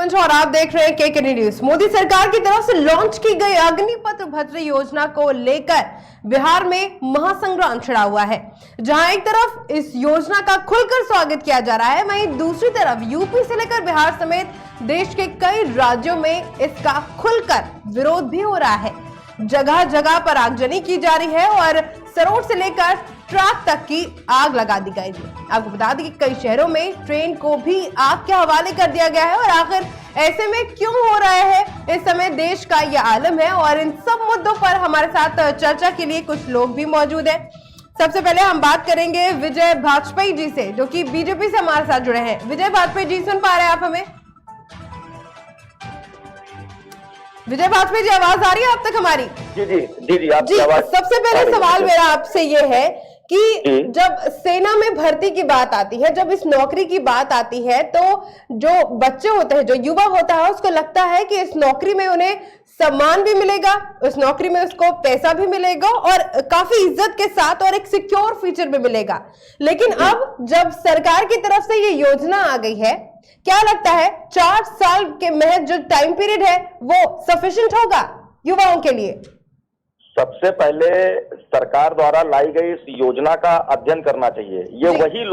पंच और आप देख रहे हैं केकेडी न्यूज। मोदी सरकार की तरफ से लॉन्च की गई अग्निपथ भद्र योजना को लेकर बिहार में महासंग्राम छिड़ा हुआ है। जहां एक तरफ इस योजना का खुलकर स्वागत किया जा रहा है, वहीं दूसरी तरफ यूपी से लेकर बिहार समेत देश के कई राज्यों में इसका खुलकर विरोध भी हो रहा है। जगह जगह पर आगजनी की जा रही है और सरोड से लेकर ट्रक तक की आग लगा दी गई थी। आपको बता दें कि कई शहरों में ट्रेन को भी आग के हवाले कर दिया गया है और आखिर ऐसे में क्यों हो रहा है, इस समय देश का यह आलम है। और इन सब मुद्दों पर हमारे साथ चर्चा के लिए कुछ लोग भी मौजूद हैं। सबसे पहले हम बात करेंगे विजय वाजपेयी जी से, जो कि बीजेपी से हमारे साथ जुड़े हैं। विजय वाजपेयी जी, सुन पा रहे हैं आप हमें? विजय वाजपेयी जी, आवाज आ रही है आप तक हमारी? जी जी जी जी, आपकी आवाज। सबसे पहले सवाल मेरा आपसे ये है कि जब सेना में भर्ती की बात आती है, जब इस नौकरी की बात आती है, तो जो बच्चे होते हैं, जो युवा होता है, उसको लगता है कि इस नौकरी में उन्हें सम्मान भी मिलेगा, उस नौकरी में उसको पैसा भी मिलेगा और काफी इज्जत के साथ और एक सिक्योर फ्यूचर भी मिलेगा। लेकिन अब जब सरकार की तरफ से ये योजना आ गई है, क्या लगता है 4 साल के महज जो टाइम पीरियड है वो सफिशिएंट होगा युवाओं के लिए? सबसे पहले सरकार द्वारा लाई गई इस योजना का अध्ययन करना चाहिए। ये वही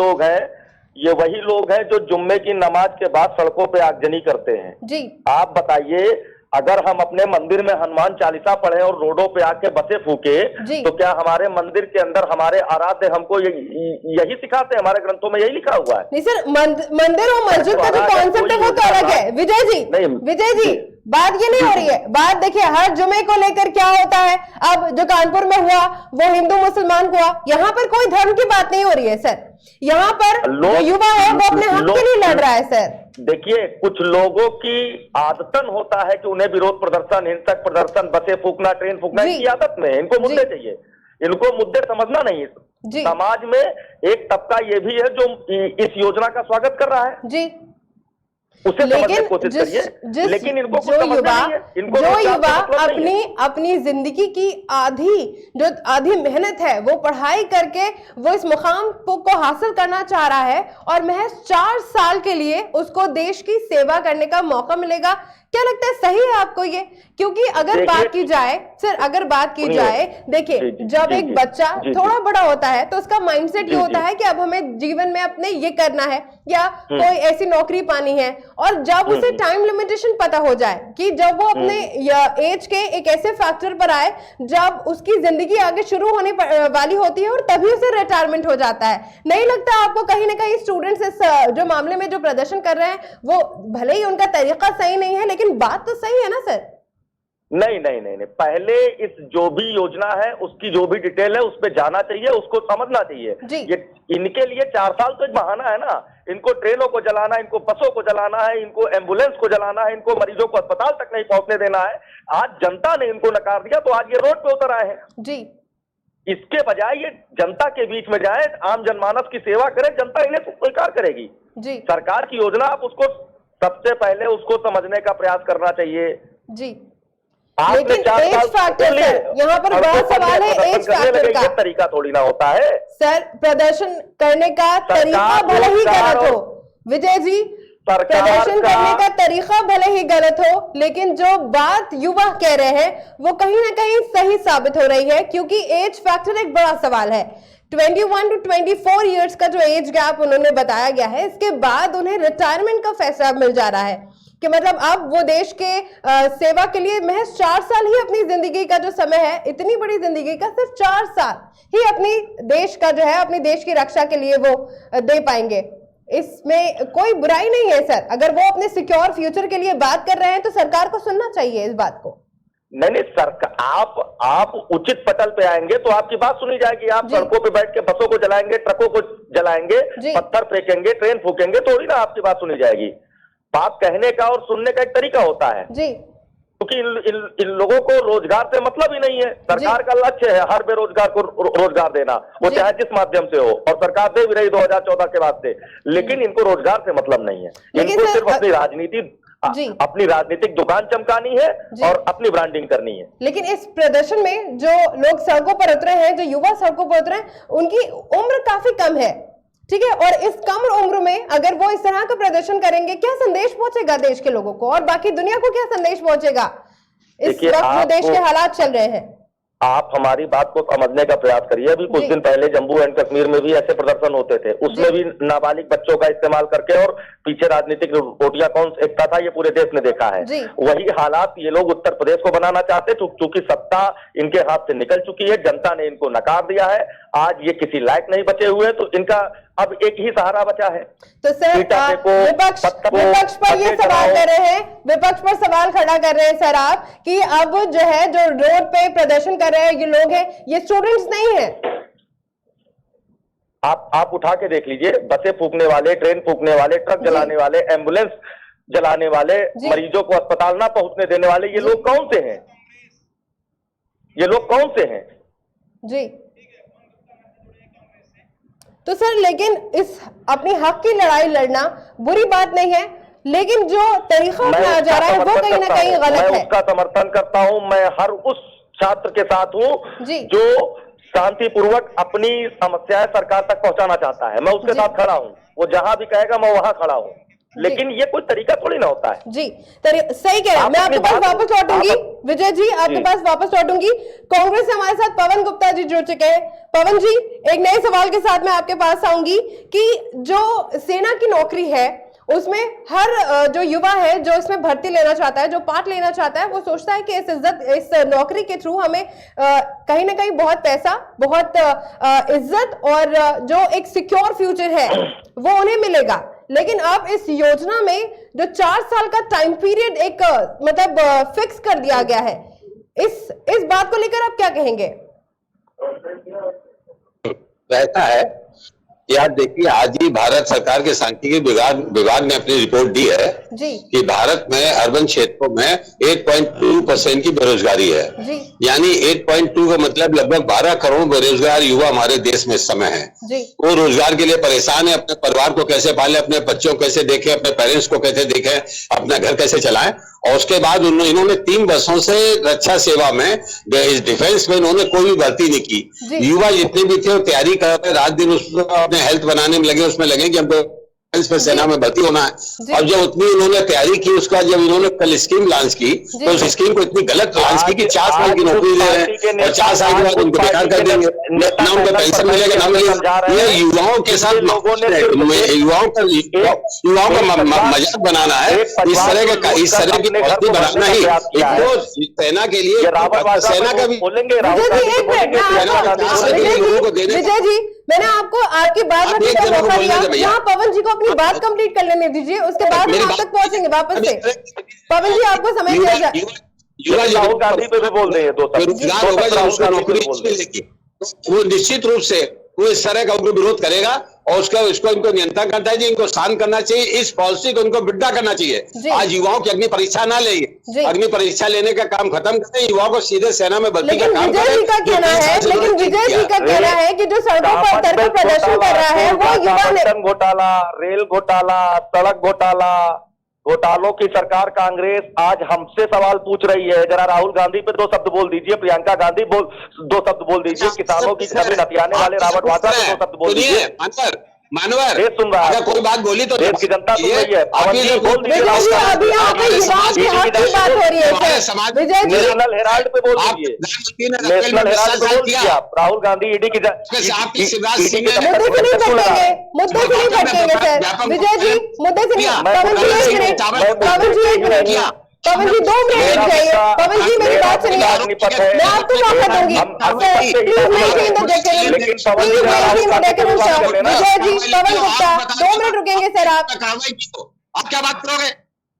लोग हैं जो जुम्मे की नमाज के बाद सड़कों पे आगजनी करते हैं जी। आप बताइए, अगर हम अपने मंदिर में हनुमान चालीसा पढ़े और रोडों पे आके बसे फूके, तो क्या हमारे मंदिर के अंदर हमारे आराध्य हमको यही सिखाते हैं? हमारे ग्रंथों में यही लिखा हुआ है। नहीं सर, मंदिर और मस्जिद का जो कॉन्सेप्ट है वो तो अलग है। विजय जी, बात ये नहीं हो रही है। बात देखिए, हर जुमे को लेकर क्या होता है, अब जो कानपुर में हुआ वो हिंदू मुसलमान हुआ, यहाँ पर कोई धर्म की बात नहीं हो रही है सर। यहाँ पर जो युवा है वो अपने हक के लिए लड़ रहा है सर। देखिए, कुछ लोगों की आदतन होता है कि उन्हें विरोध प्रदर्शन, हिंसक प्रदर्शन, बसें फूकना, ट्रेन फूकना, इनकी आदत में। इनको मुद्दे चाहिए, इनको मुद्दे समझना नहीं है। समाज में एक तबका ये भी है जो इस योजना का स्वागत कर रहा है जी, उसे समझने की कोशिश करिए। लेकिन इनको जो युवा अपनी जिंदगी की आधी मेहनत है, वो पढ़ाई करके वो इस मुकाम को हासिल करना चाह रहा है और महज 4 साल के लिए उसको देश की सेवा करने का मौका मिलेगा। क्या लगता है सही है आपको ये? क्योंकि अगर बात की जाए देखिए, जब एक बच्चा थोड़ा बड़ा होता है तो उसका माइंडसेट ये होता है कि अब हमें जीवन में अपने ये करना है या कोई ऐसी नौकरी पानी है। और जब उसे टाइम लिमिटेशन पता हो जाए कि जब वो अपने एज के एक ऐसे फैक्टर पर आए जब उसकी जिंदगी आगे शुरू होने वाली होती है और तभी उसे रिटायरमेंट हो जाता है, नहीं लगता आपको कहीं ना कहीं स्टूडेंट्स इस जो मामले में जो प्रदर्शन कर रहे हैं वो भले ही उनका तरीका सही नहीं है, लेकिन बात तो सही है ना सर? नहीं, पहले इस जो भी योजना है उसकी जो भी डिटेल है उस पर जाना चाहिए, उसको समझना चाहिए। ये इनके लिए 4 साल तो एक बहाना है ना। इनको ट्रेनों को जलाना, इनको बसों को जलाना है, इनको एम्बुलेंस को जलाना है, इनको मरीजों को अस्पताल तक नहीं पहुंचने देना है। आज जनता ने इनको नकार दिया तो आज ये रोड पे उतर आए हैं जी। इसके बजाय ये जनता के बीच में जाए, आम जनमानस की सेवा करे, जनता इन्हें स्वीकार करेगी जी। सरकार की योजना, आप उसको सबसे पहले उसको समझने का प्रयास करना चाहिए जी। लेकिन एज फैक्टर सर, यहाँ पर बहुत सवाल है एज फैक्टर का। तरीका थोड़ी ना होता है सर, प्रदर्शन करने का तरीका भले ही गलत हो विजय जी, प्रदर्शन करने का तरीका भले ही गलत हो, लेकिन जो बात युवा कह रहे हैं वो कहीं ना कहीं सही साबित हो रही है। क्योंकि एज फैक्टर एक बड़ा सवाल है। 21 to 24 इयर्स का जो एज गैप उन्होंने बताया गया है, इसके बाद उन्हें रिटायरमेंट का फैसला मिल जा रहा है कि मतलब अब वो देश के सेवा के लिए महज 4 साल ही अपनी जिंदगी का जो समय है, इतनी बड़ी जिंदगी का सिर्फ 4 साल ही अपनी देश का जो है, अपनी देश की रक्षा के लिए वो दे पाएंगे। इसमें कोई बुराई नहीं है सर। अगर वो अपने सिक्योर फ्यूचर के लिए बात कर रहे हैं तो सरकार को सुनना चाहिए इस बात को। नहीं, सरकार, आप उचित पटल पे आएंगे तो आपकी बात सुनी जाएगी। आप सड़कों पे बैठ के बसों को जलाएंगे, ट्रकों को जलाएंगे, पत्थर फेंकेंगे, ट्रेन फूकेंगे, थोड़ी ना आपकी बात सुनी जाएगी। बात कहने का और सुनने का एक तरीका होता है जी। क्योंकि इन लोगों को रोजगार से मतलब ही नहीं है। सरकार का लक्ष्य है हर बेरोजगार को रोजगार देना, वो चाहे जिस माध्यम से हो, और सरकार दे भी रही 2014 के बाद से। लेकिन इनको रोजगार से मतलब नहीं है, इनको सिर्फ अपनी राजनीतिक दुकान चमकानी है और अपनी ब्रांडिंग करनी है। लेकिन इस प्रदर्शन में जो लोग सड़कों पर उतरे हैं, जो युवा सड़कों पर उतरे हैं, उनकी उम्र काफी कम है। ठीक है, और इस कम उम्र में अगर वो इस तरह का प्रदर्शन करेंगे, क्या संदेश पहुंचेगा देश के लोगों को और बाकी दुनिया को क्या संदेश पहुंचेगा इस वक्त जो देश के हालात चल रहे हैं? आप हमारी बात को समझने का प्रयास करिए। अभी कुछ दिन पहले जम्मू एंड कश्मीर में भी ऐसे प्रदर्शन होते थे, उसमें भी नाबालिग बच्चों का इस्तेमाल करके और पीछे राजनीतिक रोटियां कौन सेकता था, ये पूरे देश ने देखा है। वही हालात ये लोग उत्तर प्रदेश को बनाना चाहते, चूंकि सत्ता इनके हाथ से निकल चुकी है, जनता ने इनको नकार दिया है, आज ये किसी लायक नहीं बचे हुए, तो इनका अब एक ही सहारा बचा है। तो सर विपक्ष पर ये सवाल कर रहे हैं, विपक्ष पर सवाल खड़ा कर रहे हैं सर आप कि अब जो है जो रोड पे प्रदर्शन कर रहे हैं ये लोग हैं, ये स्टूडेंट्स नहीं है। आप उठा के देख लीजिए, बसें फूकने वाले, ट्रेन फूकने वाले, ट्रक जलाने वाले, एम्बुलेंस जलाने वाले, मरीजों को अस्पताल ना पहुंचने देने वाले, ये लोग कौन से हैं? ये लोग कौन से हैं? जी तो सर लेकिन इस अपनी हक की लड़ाई लड़ना बुरी बात नहीं है, लेकिन जो तरीका अपनाया जा रहा है वो कहीं ना कहीं गलत है। मैं उसका समर्थन करता हूं। मैं हर उस छात्र के साथ हूं जो शांतिपूर्वक अपनी समस्याएं सरकार तक पहुंचाना चाहता है। मैं उसके साथ खड़ा हूं, वो जहां भी कहेगा मैं वहां खड़ा हूं, लेकिन ये कोई तरीका थोड़ी ना होता है। जी सही कह रहे हैं। मैं आपके पास वापस लौटूंगी विजय जी, आपके पास वापस लौटूंगी। कांग्रेस से हमारे साथ पवन गुप्ता जी जुड़ चुके हैं। पवन जी, एक नए सवाल के साथ मैं आपके पास आऊंगी कि जो सेना की नौकरी है उसमें हर जो युवा है जो इसमें भर्ती लेना चाहता है, जो पार्ट लेना चाहता है, वो सोचता है कि इस नौकरी के थ्रू हमें कहीं ना कहीं बहुत पैसा, बहुत इज्जत और जो एक सिक्योर फ्यूचर है वो उन्हें मिलेगा। लेकिन अब इस योजना में जो 4 साल का टाइम पीरियड एक मतलब फिक्स कर दिया गया है, इस बात को लेकर आप क्या कहेंगे? रहता है यार, देखिए आज ही भारत सरकार के सांख्यिकी विभाग ने अपनी रिपोर्ट दी है कि भारत में अर्बन क्षेत्रों में 8.2% की बेरोजगारी है। यानी 8.2 का मतलब लगभग 12 करोड़ बेरोजगार युवा हमारे देश में इस समय है। वो रोजगार के लिए परेशान है, अपने परिवार को कैसे पाले, अपने बच्चों को कैसे देखें, अपने पेरेंट्स को कैसे देखें, अपना घर कैसे चलाएं। और उसके बाद इन्होंने 3 वर्षों से रक्षा सेवा में, इस डिफेंस में इन्होंने कोई भी भर्ती नहीं की। युवा जितने भी थे वो तैयारी कर रहे, रात दिन उसको अपने हेल्थ बनाने में लगे, उसमें लगे कि हमको सेना में भर्ती होना है। और जब उतनी इन्होंने तैयारी की, उसका जब इन्होंने कल स्कीम लॉन्च की तो उस स्कीम को इतनी गलत लॉन्च की कि 4 साल की नौकरी ले रहे हैं और 4 साल के बाद उनको बेकार कर देंगे, ना उनको पेंशन मिलेगा ना मिलेगा। ये युवाओं के साथ युवाओं का मजाक बनाना है। इस तरह की भर्ती बनाना ही सेना के लिए, सेना का भी विजय जी, मैंने आपको आपकी बात में मौका दिया, यहाँ पवन जी को अपनी बात कंप्लीट कर लेने दीजिए, उसके बाद हम आप तक पहुंचेंगे वापस से। पवन जी आपको समय दिया जाए। राहुल गांधी पे भी बोल रहे हैं वो निश्चित रूप से वो इस तरह का उनको विरोध करेगा और इसको इनको नियंत्रण करता है जी, इनको शांत करना चाहिए, इस पॉलिसी को इनको विड्रा करना चाहिए। आज युवाओं की अग्नि परीक्षा ना ले, अग्नि परीक्षा लेने का काम खत्म करें, युवाओं को सीधे सेना में भर्ती का काम करें। लेकिन विजय जी का कहना है कि जो सड़कों पर उतरकर प्रदर्शन कर रहा है वो युवा ने घोटाला, रेल घोटाला, सड़क घोटाला, घोटालों की सरकार कांग्रेस आज हमसे सवाल पूछ रही है। जरा राहुल गांधी पे 2 शब्द बोल दीजिए, प्रियंका गांधी 2 शब्द बोल दीजिए, किसानों की जमीन हथियाने वाले रॉबर्ट वाड्रा पे 2 शब्द बोल दीजिए। मानवर सुन रहा है, अगर कोई बात बोली तो देश की जनता सुन रही है। बोल दीजिए, नेशनल हेराल्ड पे बोल दीजिए, नेशनल हेराल्ड पे बोल दीजिए आप। राहुल गांधी ईडी की मुद्दे से नहीं भटकेंगे सर। विजय जी मुद्दे से नहीं। पवन जी 1 मिनट, पवन जी 2 मिनट चाहिए। पवन जी मेरी बात सुनिए, मैं आपको मौका दूंगी। विजय जी, पवन गुप्ता 2 मिनट रुकेंगे सर आप क्या बात करोगे?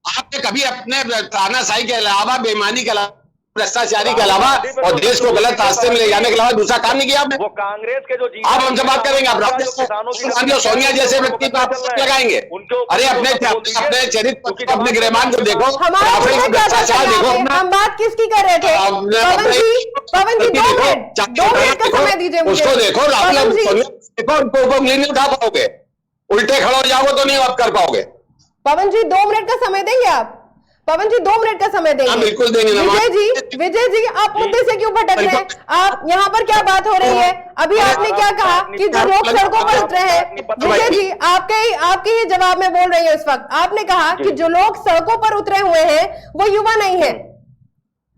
आपने कभी अपने तानाशाही के अलावा, बेईमानी के अलावा, भ्रष्टाचारी के अलावा और देश को गलत रास्ते में ले जाने के अलावा दूसरा काम नहीं किया आपने? वो कांग्रेस के जो आप हमसे बात करेंगे, आप गांधी और सोनिया जैसे व्यक्ति को आप लगाएंगे? अरे अपने चरित्र, अपने गिरहमान को देखो, भ्रष्टाचार देखो। हम बात किसकी कर रहे थे? पवन जी 2 मिनट का समय दीजिए मुझे। उसको देखो, राहुल देखो, उनको उंगली नहीं उठा पाओगे, उल्टे खड़े हो जाओगे तो नहीं आप कर पाओगे। पवन जी 2 मिनट का समय देंगे आप? पवन जी 2 मिनट का समय देंगे। बिल्कुल देंगे। विजय जी आप मुद्दे से क्यों भटक रहे हैं? आप यहाँ पर क्या बात हो रही है? अभी आपने क्या कहा कि जो लोग सड़कों पर उतरे हैं, विजय जी आपके ही जवाब में बोल रही है इस वक्त। आपने कहा कि जो लोग सड़कों पर उतरे हुए हैं वो युवा नहीं है,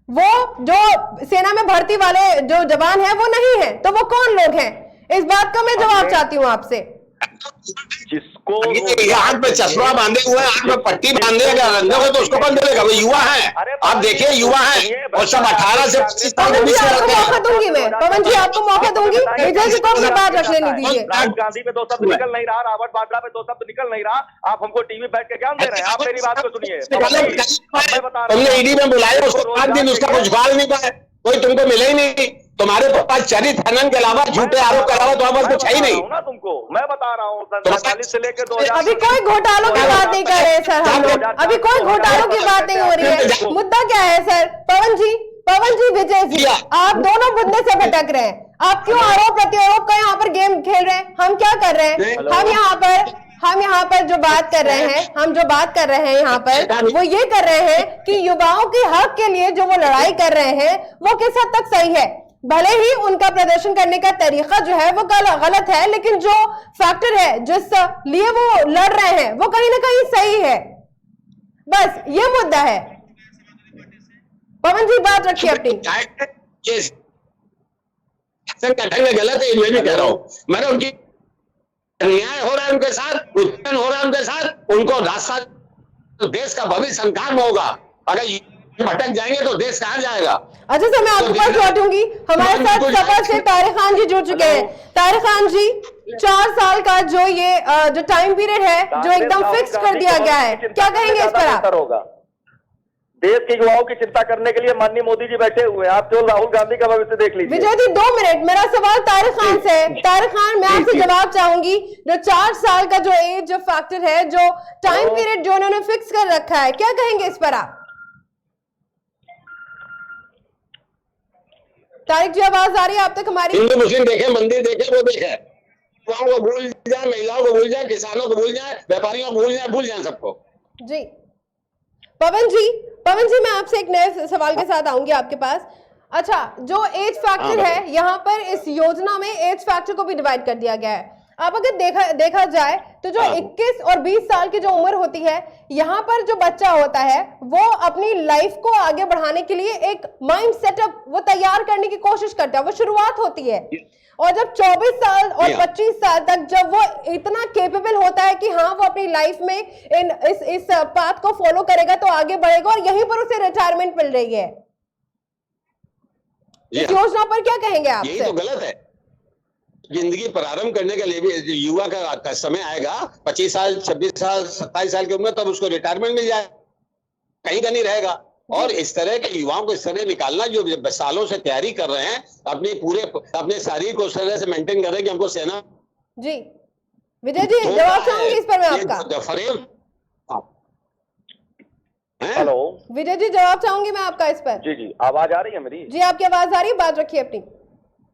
वो जो सेना में भर्ती वाले जो जवान हैं वो नहीं है, तो वो कौन लोग हैं? इस बात का मैं जवाब चाहती हूँ आपसे। जिसको हाथ में चश्मा बांधे हुए, हाथ में पट्टी बांधे अंधे हो, तो उसको कौन बोलेगा? वो युवा है। आप देखिए युवा है और सब 18 से 25 साल के बीच में रहते हैं। मौका दूंगी मैं, पवन जी आपको मौका दूंगी। विजय जी को अपनी बात रख लेने दीजिए। राहुल गांधी पे 2 शब्द निकल नहीं रहा, रॉबर्ट वाड्रा पे 2 शब्द निकल नहीं रहा, आप हमको टीवी बैठ के ज्ञान दे रहे हैं। आप मेरी बात को सुनिए। तुमने ईडी में बुलाया, उसको 5 दिन उसका कुछ गाल नहीं पाए, कोई तुमको मिले ही नहीं। तुम्हारे पास चरित्र हनन के अलावा झूठे आरोप के अलावा तुम्हारे पास कुछ है ही नहीं ना। तुमको मैं बता रहा हूँ 1947 से लेकर 2000 अभी कोई घोटालों की बात नहीं कर रहे सर हम लोग, अभी कोई घोटालों की बात नहीं हो रही है। मुद्दा क्या है सर? पवन जी, विजय जी, आप दोनों मुद्दे से भटक रहे हैं। आप क्यों आरोप प्रत्यारोप का यहाँ पर गेम खेल रहे हैं? हम क्या कर रहे हैं? हम यहाँ पर जो बात कर रहे हैं, यहाँ पर वो ये कर रहे हैं कि युवाओं के हक के लिए जो वो लड़ाई कर रहे हैं वो किस हद तक सही है। भले ही उनका प्रदर्शन करने का तरीका जो है वो गलत है, लेकिन जो फैक्टर है जिस लिए वो लड़ रहे हैं वो कहीं ना कहीं सही है। बस ये मुद्दा है। पवन जी बात रखिए अपनी। गलत है, मैं भी कह रहा हूँ। मैंने उनकी न्याय हो रहा है उनके साथ, उत्पन्न हो रहा है उनके साथ, उनको रास्ता, देश का भविष्य संकट में होगा। अगर भटक जाएंगे तो देश कहां जाएगा? अच्छा सर, मैं आपके पास लौटूंगी। हमारे साथ सपा से तारिक खान जी जुड़ चुके हैं। तारिक खान जी, 4 साल का जो ये जो टाइम पीरियड है जो एकदम फिक्स कर दिया गया है, क्या कहेंगे इस पर आप? देश के युवाओं की चिंता करने के लिए माननीय मोदी जी बैठे हुए हैं। आप केवल राहुल गांधी का भविष्य देख लीजिए। विजय जी 2 मिनट, मेरा सवाल तारिक खान से है। तारिक खान, मैं आपसे जवाब चाहूंगी। जो 4 साल का जो एज फैक्टर है, जो टाइम पीरियड जो उन्होंने फिक्स कर रखा है, क्या कहेंगे इस पर आप? तारिक जी आवाज आ रही है आप तक हमारी? हिंदू मुस्लिम देखे, मंदिर देखे, वो देखे, युवाओं को भूल जाए, महिलाओं को भूल जाए, किसानों को भूल जाए, व्यापारियों को भूल जाए सबको। जी पवन जी मैं आपसे एक नए सवाल के साथ आऊंगी आपके पास। अच्छा, जो एज फैक्टर है, यहाँ पर इस योजना में एज फैक्टर को भी डिवाइड कर दिया गया है। आप अगर देखा जाए तो जो 21 और 20 साल की जो उम्र होती है, यहाँ पर जो बच्चा होता है वो अपनी लाइफ को आगे बढ़ाने के लिए एक माइंड सेटअप वो तैयार करने की कोशिश करता है, वो शुरुआत होती है। और जब 24 साल और 25 साल तक जब वो इतना केपेबल होता है कि हाँ वो अपनी लाइफ में इस पाथ को फॉलो करेगा तो आगे बढ़ेगा, और यहीं पर उसे रिटायरमेंट मिल रही है। इस योजना पर क्या कहेंगे आप? यही तो गलत है। जिंदगी प्रारंभ करने के लिए भी युवा का समय आएगा, 25 साल, 26 साल, 27 साल की उम्र, तब उसको रिटायरमेंट मिल जाए, कहीं का नहीं रहेगा। और इस तरह के युवाओं को इस तरह निकालना, जो सालों से तैयारी कर रहे हैं, अपने शरीर को इस तरह से मेंटेन कर रहे हैं कि हमको सेना। जी विजय जी जवाब चाहूंगी इस पर मैं आपका। हेलो विजय जी, जवाब चाहूंगी मैं आपका इस पर। जी आवाज आ रही है मेरी? जी आपकी आवाज आ रही है, बात रखिए अपनी।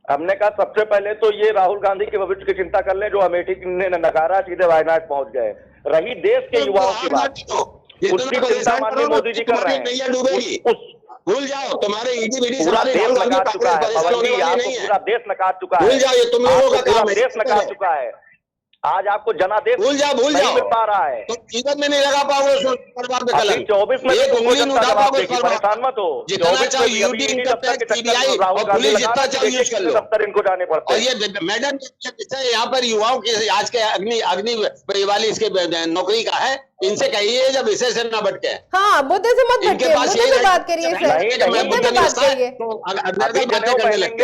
हमने कहा सबसे पहले तो ये राहुल गांधी के भविष्य की चिंता कर ले, जो अमेठी ने नकारा, सीधे वायनाड पहुंच गए। रही देश के युवाओं की बात, उसकी चिंता माननीय मोदी जी कर रहे हैं। भूल जाओ, तुम्हारे पूरा देश नकार चुका है पवन जी, आपको पूरा देश नकार चुका है। भूल जाओ, ये तुम लोगों का काम है। देश नकार चुका है। आज आपको जनादेश भूल जाओ नहीं मिल पा रहा है। तो जीवन में नहीं लगा पाओगे उस परिवार पे कलम। 24 में परेशान मत हो। जितना चाहो यूडी सीबीआई और पुलिस जितना चाहो यूज कर लो, दफ्तर इनको जाने पड़ते हैं। और ये मैडम यहाँ पर युवाओं की आज के अग्नि वाली इसके नौकरी का है, इनसे कहिए जब इसे से न भटके। हाँ, मुद्दे से मत भटके, मुद्दे पे बात करिए सर।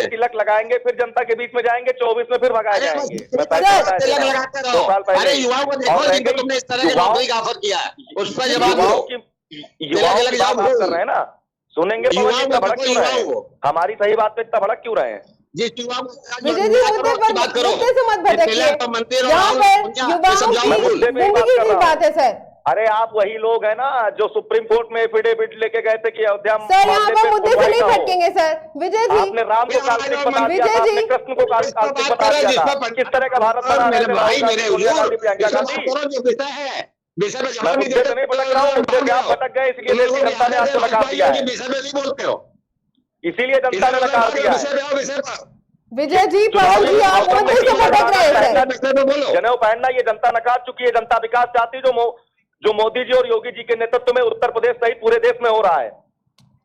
तिलक लगाएंगे, फिर जनता के बीच में जाएंगे, 24 में फिर भगाए जाएंगे। अरे युवाओं को देखो, जिनको तुमने इस तरह की नौकरी का ऑफर किया है, उस पर जवाब दो। युवाओं की बात कर रहे हैं ना, सुनेंगे भड़क क्यों रहे हैं? हमारी सही बात पे इतना भड़क क्यों रहे हैं? जिस विजय जी मुद्दे पर मत भटकिए, यहाँ पर युवाओं की जिंदगी की बात है सर। अरे आप वही लोग हैं ना जो सुप्रीम कोर्ट में एफिडेविट लेके गए थे कि अयोध्या सर, यहाँ पर मुद्दे से नहीं भटकेंगे सर। विजय जी, आपने राम को काल्पनिक बता दिया था, आपने कृष्ण को काल्पनिक बता दिया था। किस तरह का भारत बना रहे थे प्रियंका गांधी? विषय में मैं जवाब नहीं मुद्दे देते। से नहीं भटक रहा हूँ, मुद्दे से आप भटक गए, इसलिए देश की जनता ने आपसे नकार दिया है, विषय में नहीं बोलते हो, इसीलिए जनता ने नकार दिया है। विषय में आओ, विषय पर विजय जी, पवन जी, आप मुद्दे से भटक रहे हैं। विषय में बोलो। जनेऊ पहनना ये जनता नकार चुकी है। जनता विकास चाहती, जो मोदी जी और योगी जी के नेतृत्व में उत्तर प्रदेश सहित पूरे देश में हो रहा है।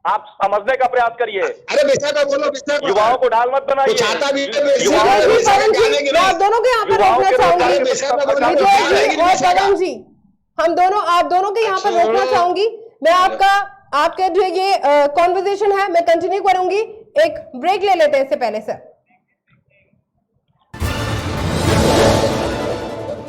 आप समझने का प्रयास करिए। अरे विषय में बोलो, विषय में। युवाओं को ढाल मत बनाइए। चाहता भी पवन जी, मैं आप दोनों के यहाँ पर रोकना चाहूंगी। विजय जी और पवन जी, हम दोनों, आप दोनों के यहाँ पर रोकना चाहूंगी। मैं आपका जो ये कॉन्वर्सेशन है मैं कंटिन्यू करूंगी। एक ब्रेक ले लेते हैं इससे पहले सर।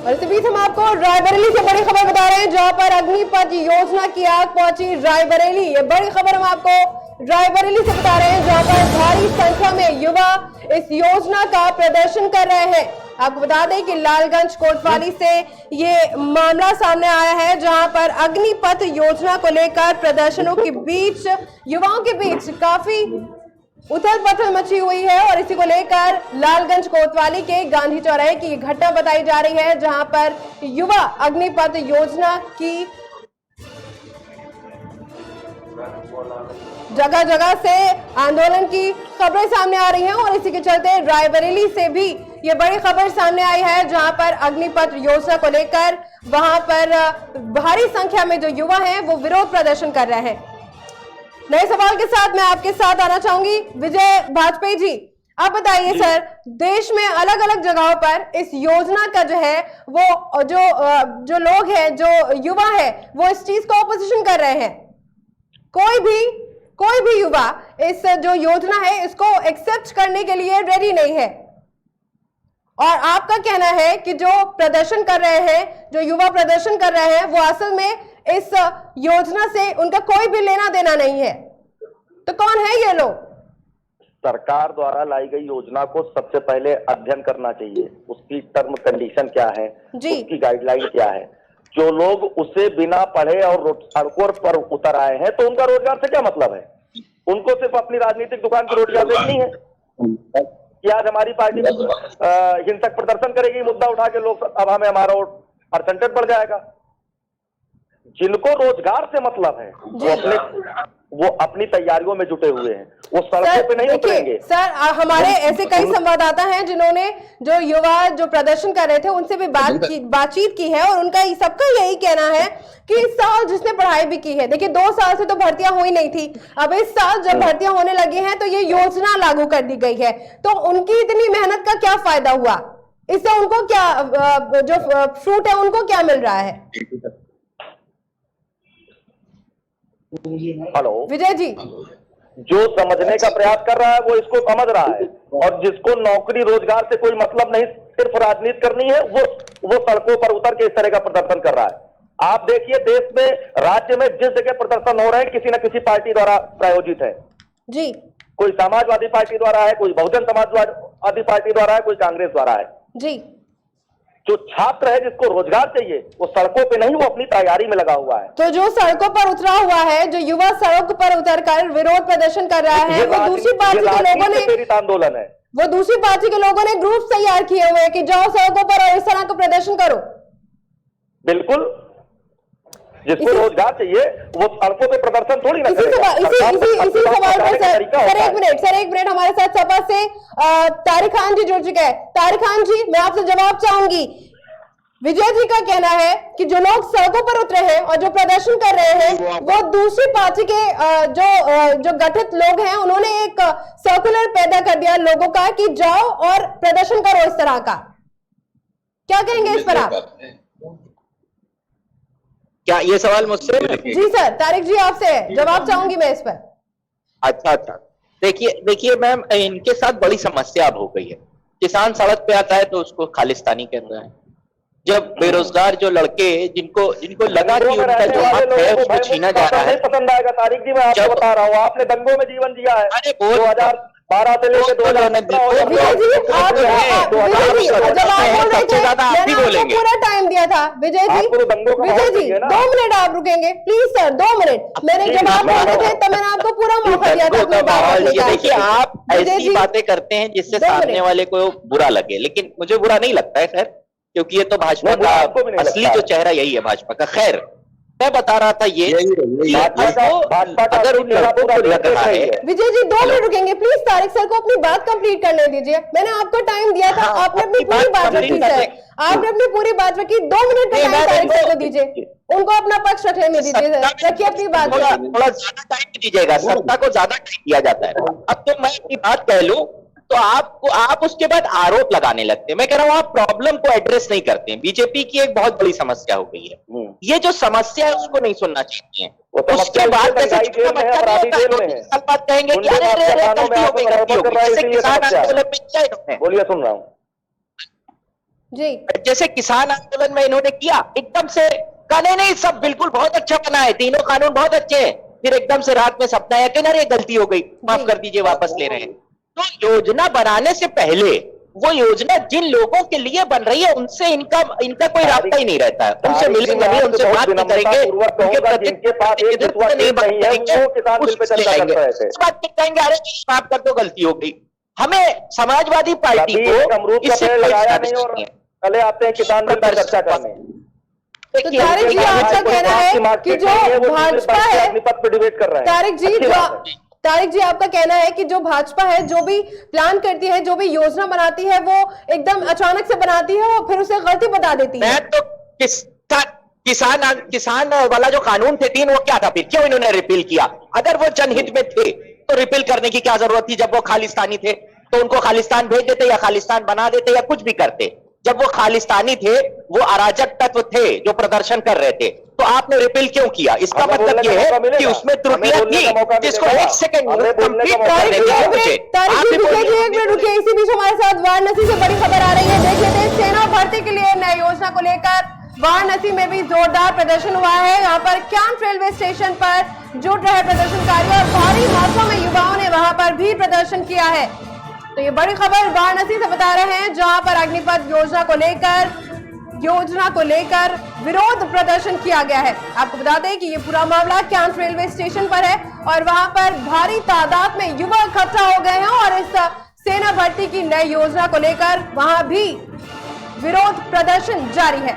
और इसी बीच हम आपको रायबरेली से बड़ी खबर बता रहे हैं, जहां पर अग्निपथ योजना की आग पहुंची रायबरेली। ये बड़ी खबर हम आपको रायबरेली से बता रहे हैं, जहां पर भारी संख्या में युवा इस योजना का प्रदर्शन कर रहे हैं। आपको बता दें कि लालगंज कोतवाली से ये मामला सामने आया है, जहां पर अग्निपथ योजना को लेकर प्रदर्शनों के बीच, युवाओं के बीच काफी उथल पुथल मची हुई है। और इसी को लेकर लालगंज कोतवाली के गांधी चौराहे की घटना बताई जा रही है, जहां पर युवा अग्निपथ योजना की जगह जगह से आंदोलन की खबरें सामने आ रही हैं। और इसी के चलते रायबरेली से भी ये बड़ी खबर सामने आई है, जहां पर अग्निपथ योजना को लेकर वहां पर भारी संख्या में जो युवा हैं वो विरोध प्रदर्शन कर रहे हैं। नए सवाल के साथ मैं आपके साथ आना चाहूंगी विजय वाजपेयी जी। आप बताइए सर, देश में अलग अलग जगहों पर इस योजना का जो है वो जो लोग हैं, जो युवा है, वो इस चीज को ऑपोजिशन कर रहे हैं। कोई भी युवा इस जो योजना है इसको एक्सेप्ट करने के लिए रेडी नहीं है। और आपका कहना है कि जो प्रदर्शन कर रहे हैं, जो युवा प्रदर्शन कर रहे हैं, वो असल में इस योजना से उनका कोई भी लेना देना नहीं है। तो कौन है ये लोग? सरकार द्वारा लाई गई योजना को सबसे पहले अध्ययन करना चाहिए। उसकी टर्म कंडीशन क्या है, उसकी गाइडलाइन क्या है। जो लोग उसे बिना पढ़े और सड़कों पर उतर आए हैं, तो उनका रोजगार से क्या मतलब है? उनको सिर्फ अपनी राजनीतिक दुकान की रोटियां बेचनी है कि आज हमारी पार्टी हिंसक प्रदर्शन करेगी, मुद्दा उठा के लोकसभा में हमारा वोट परसेंटेज बढ़ जाएगा। जिनको रोजगार से मतलब है वो अपनी तैयारियों में जुटे हुए हैं, वो सड़कों पे नहीं उतरेंगे। सर, हमारे ऐसे कई संवाददाता हैं जिन्होंने जो युवा जो प्रदर्शन कर रहे थे उनसे भी बातचीत की है, और उनका सबका यही कहना है कि इस साल जिसने पढ़ाई भी की है, देखिए 2 साल से तो भर्तियां हुई नहीं थी, अब इस साल जब भर्तियां होने लगी हैं तो ये योजना लागू कर दी गई है, तो उनकी इतनी मेहनत का क्या फायदा हुआ? इससे उनको क्या जो फ्रूट है उनको क्या मिल रहा है? हेलो विजय जी, जो समझने का प्रयास कर रहा है वो इसको समझ रहा है, और जिसको नौकरी रोजगार से कोई मतलब नहीं, सिर्फ राजनीति करनी है, वो सड़कों पर उतर के इस तरह का प्रदर्शन कर रहा है। आप देखिए देश में, राज्य में जिस जगह प्रदर्शन हो रहे हैं किसी न किसी पार्टी द्वारा प्रायोजित है जी। कोई समाजवादी पार्टी द्वारा है, कोई बहुजन समाजवादी पार्टी द्वारा है, कोई कांग्रेस द्वारा है जी। जो छात्र है जिसको रोजगार चाहिए वो सड़कों पे नहीं, वो अपनी तैयारी में लगा हुआ है। तो जो सड़कों पर उतरा हुआ है, जो युवा सड़क पर उतरकर विरोध प्रदर्शन कर रहा है, वो दूसरी पार्टी के लोगों ने प्रेरित आंदोलन है, वो दूसरी पार्टी के लोगों ने ग्रुप तैयार किए हुए हैं कि जाओ सड़कों पर और इस तरह का प्रदर्शन करो। बिल्कुल, जिसको रोजगार चाहिए वो सड़कों पे प्रदर्शन थोड़ी ना करेगा। इसी सवाल पर सर एक मिनट हमारे साथ सपा से तारिक खान जी जुड़ चुके हैं। तारिक खान जी, मैं आपसे जवाब चाहूंगी। विजय जी का कहना है कि जो लोग सड़कों पर उतरे हैं और जो प्रदर्शन कर रहे हैं वो दूसरी पार्टी के जो गठित लोग हैं, उन्होंने एक सर्कुलर पैदा कर दिया लोगों का कि जाओ और प्रदर्शन करो इस तरह का। क्या कहेंगे इस पर आप? क्या ये सवाल मुझसे? जी सर, तारिक जी आपसे है, जवाब चाहूंगी मैं इस पर। अच्छा, देखिए मैम, इनके साथ बड़ी समस्या अब हो गई है। किसान सड़क पे आता है तो उसको खालिस्तानी कर रहा है। जब बेरोजगार जो लड़के जिनको लगा कि उनका जो हक है उसको छीना जा रहा है, पसंद आएगा। तारिक जी, मैं आपको बता रहा हूँ, आपने दंगों में जीवन जिया है। अरे 2012 से लेकर 2019 बोलेंगे। पूरा टाइम दिया था विजय जी। 2 मिनट आप रुकेंगे प्लीज सर, 2 मिनट। मैंने जवाब मांगे थे तो मैंने आपको पूरा मौका दिया था। देखिए, आप ऐसी बातें करते हैं जिससे सामने वाले को बुरा लगे, लेकिन मुझे बुरा नहीं लगता है सर। क्योंकि ये तो भाजपा नहीं, आपको भी का नहीं असली लगता जो है। चेहरा यही है भाजपा का। खैर, मैं बता रहा था ये भाजपा का अगर उन लड़कों को लग रहा है। विजय जी 2 मिनट रुकेंगे प्लीज, तारिक सर को अपनी बात कंप्लीट करने दीजिए। मैंने आपको टाइम दिया था, हाँ, आपने अपनी अपनी पूरी बात बात रखी complete सर, कर आपने अपनी पूरी बात रखी। 2 मिनट का नहीं, टाइम मैं तारिक सर को देखो- दीजिए, उनको अपना पक्ष रखने में दीजिए सर, रखिए अपनी बात। थोड़ा ज्यादा टाइम दीजिएगा, सत्ता को ज्यादा टाइम दिया जाता है। अब तो मैं अपनी बात कह लूं तो आप उसके बाद आरोप लगाने लगते हैं। मैं कह रहा हूं आप प्रॉब्लम को एड्रेस नहीं करते हैं। बीजेपी की एक बहुत बड़ी समस्या हो गई है, ये जो समस्या है उसको नहीं सुनना चाहिए। वो समस्या उसके बाद इसलिए जैसे दंगाई जेल में है, अपराधी जेल में है। 2 साल बाद कहेंगे कि गुंडे अरे माफिया थानों में गलती हो गई, आपको गलती हो कर रहा है, गई। जैसे इसीलिए किसान समस्या है। आंदोलन में किया इन्होंने, बोलिए, सुन रहा हूँ। जी जैसे किसान आंदोलन में इन्होंने किया, एकदम से कहा नहीं सब बिल्कुल बहुत अच्छा बना है, तीनों कानून बहुत अच्छे हैं, फिर एकदम से रात में सपना आया कि अरे गलती हो गई, माफ कर दीजिए, वापस ले रहे हैं। तो योजना बनाने से पहले वो योजना जिन लोगों के लिए बन रही है उनसे इनका कोई रास्ता ही नहीं रहता है। उनसे मिलेंगे नहीं, उनसे बात नहीं करेंगे, उनके प्रति जिनके पास एक विश्वास नहीं है वो किसान बिल पे चर्चा कर रहे थे। इस बात पे कहेंगे अरे माफ कर दो, गलती हो गई। हमें समाजवादी पार्टी कभी को अमरूद का इससे पेड़ कोई लगाया साजिश नहीं और नहीं है। चले आते हैं किसान बिल पर चर्चा करने। तो तारिक जी आपका कहना है कि जो भाजपा है, अपनी पद पे डिबेट कर रहे हैं। तारिक जी अच्छी जो बात है। तारिक जी आपका कहना है कि जो भाजपा है, जो भी प्लान करती है, जो भी योजना बनाती है, वो एकदम अचानक से बनाती है और फिर उसे गलती बता देती है। मैं तो किसान वाला जो कानून थे 3, वो क्या था फिर, क्यों इन्होंने रिपील किया? अगर वो जनहित में थे तो रिपील करने की क्या जरूरत थी? जब वो खालिस्तानी थे तो उनको खालिस्तान भेज देते या खालिस्तान बना देते या कुछ भी करते। जब वो खालिस्तानी थे, वो अराजक तत्व थे जो प्रदर्शन कर रहे थे, तो आपने रिपील क्यों किया? इसका मतलब ये है कि उसमें त्रुटियां थी जिसको 1 सेकंड कंप्लीट करने की मुझे। एक मिनट रुकिए, इसी बीच हमारे साथ वाराणसी से बड़ी खबर आ रही है। देखिए थे सेना भर्ती के लिए नई योजना को लेकर वाराणसी में भी जोरदार प्रदर्शन हुआ है। यहाँ पर कैंट रेलवे स्टेशन पर जुट रहे प्रदर्शनकारी और भारी मात्रा में युवाओं ने वहां पर भी प्रदर्शन किया है। तो ये बड़ी खबर वाराणसी से बता रहे हैं, जहां पर अग्निपथ योजना को लेकर विरोध प्रदर्शन किया गया है। आपको बता दें कि ये पूरा मामला कैंट रेलवे स्टेशन पर है और वहां पर भारी तादाद में युवा इकट्ठा हो गए हैं और इस सेना भर्ती की नई योजना को लेकर वहां भी विरोध प्रदर्शन जारी है।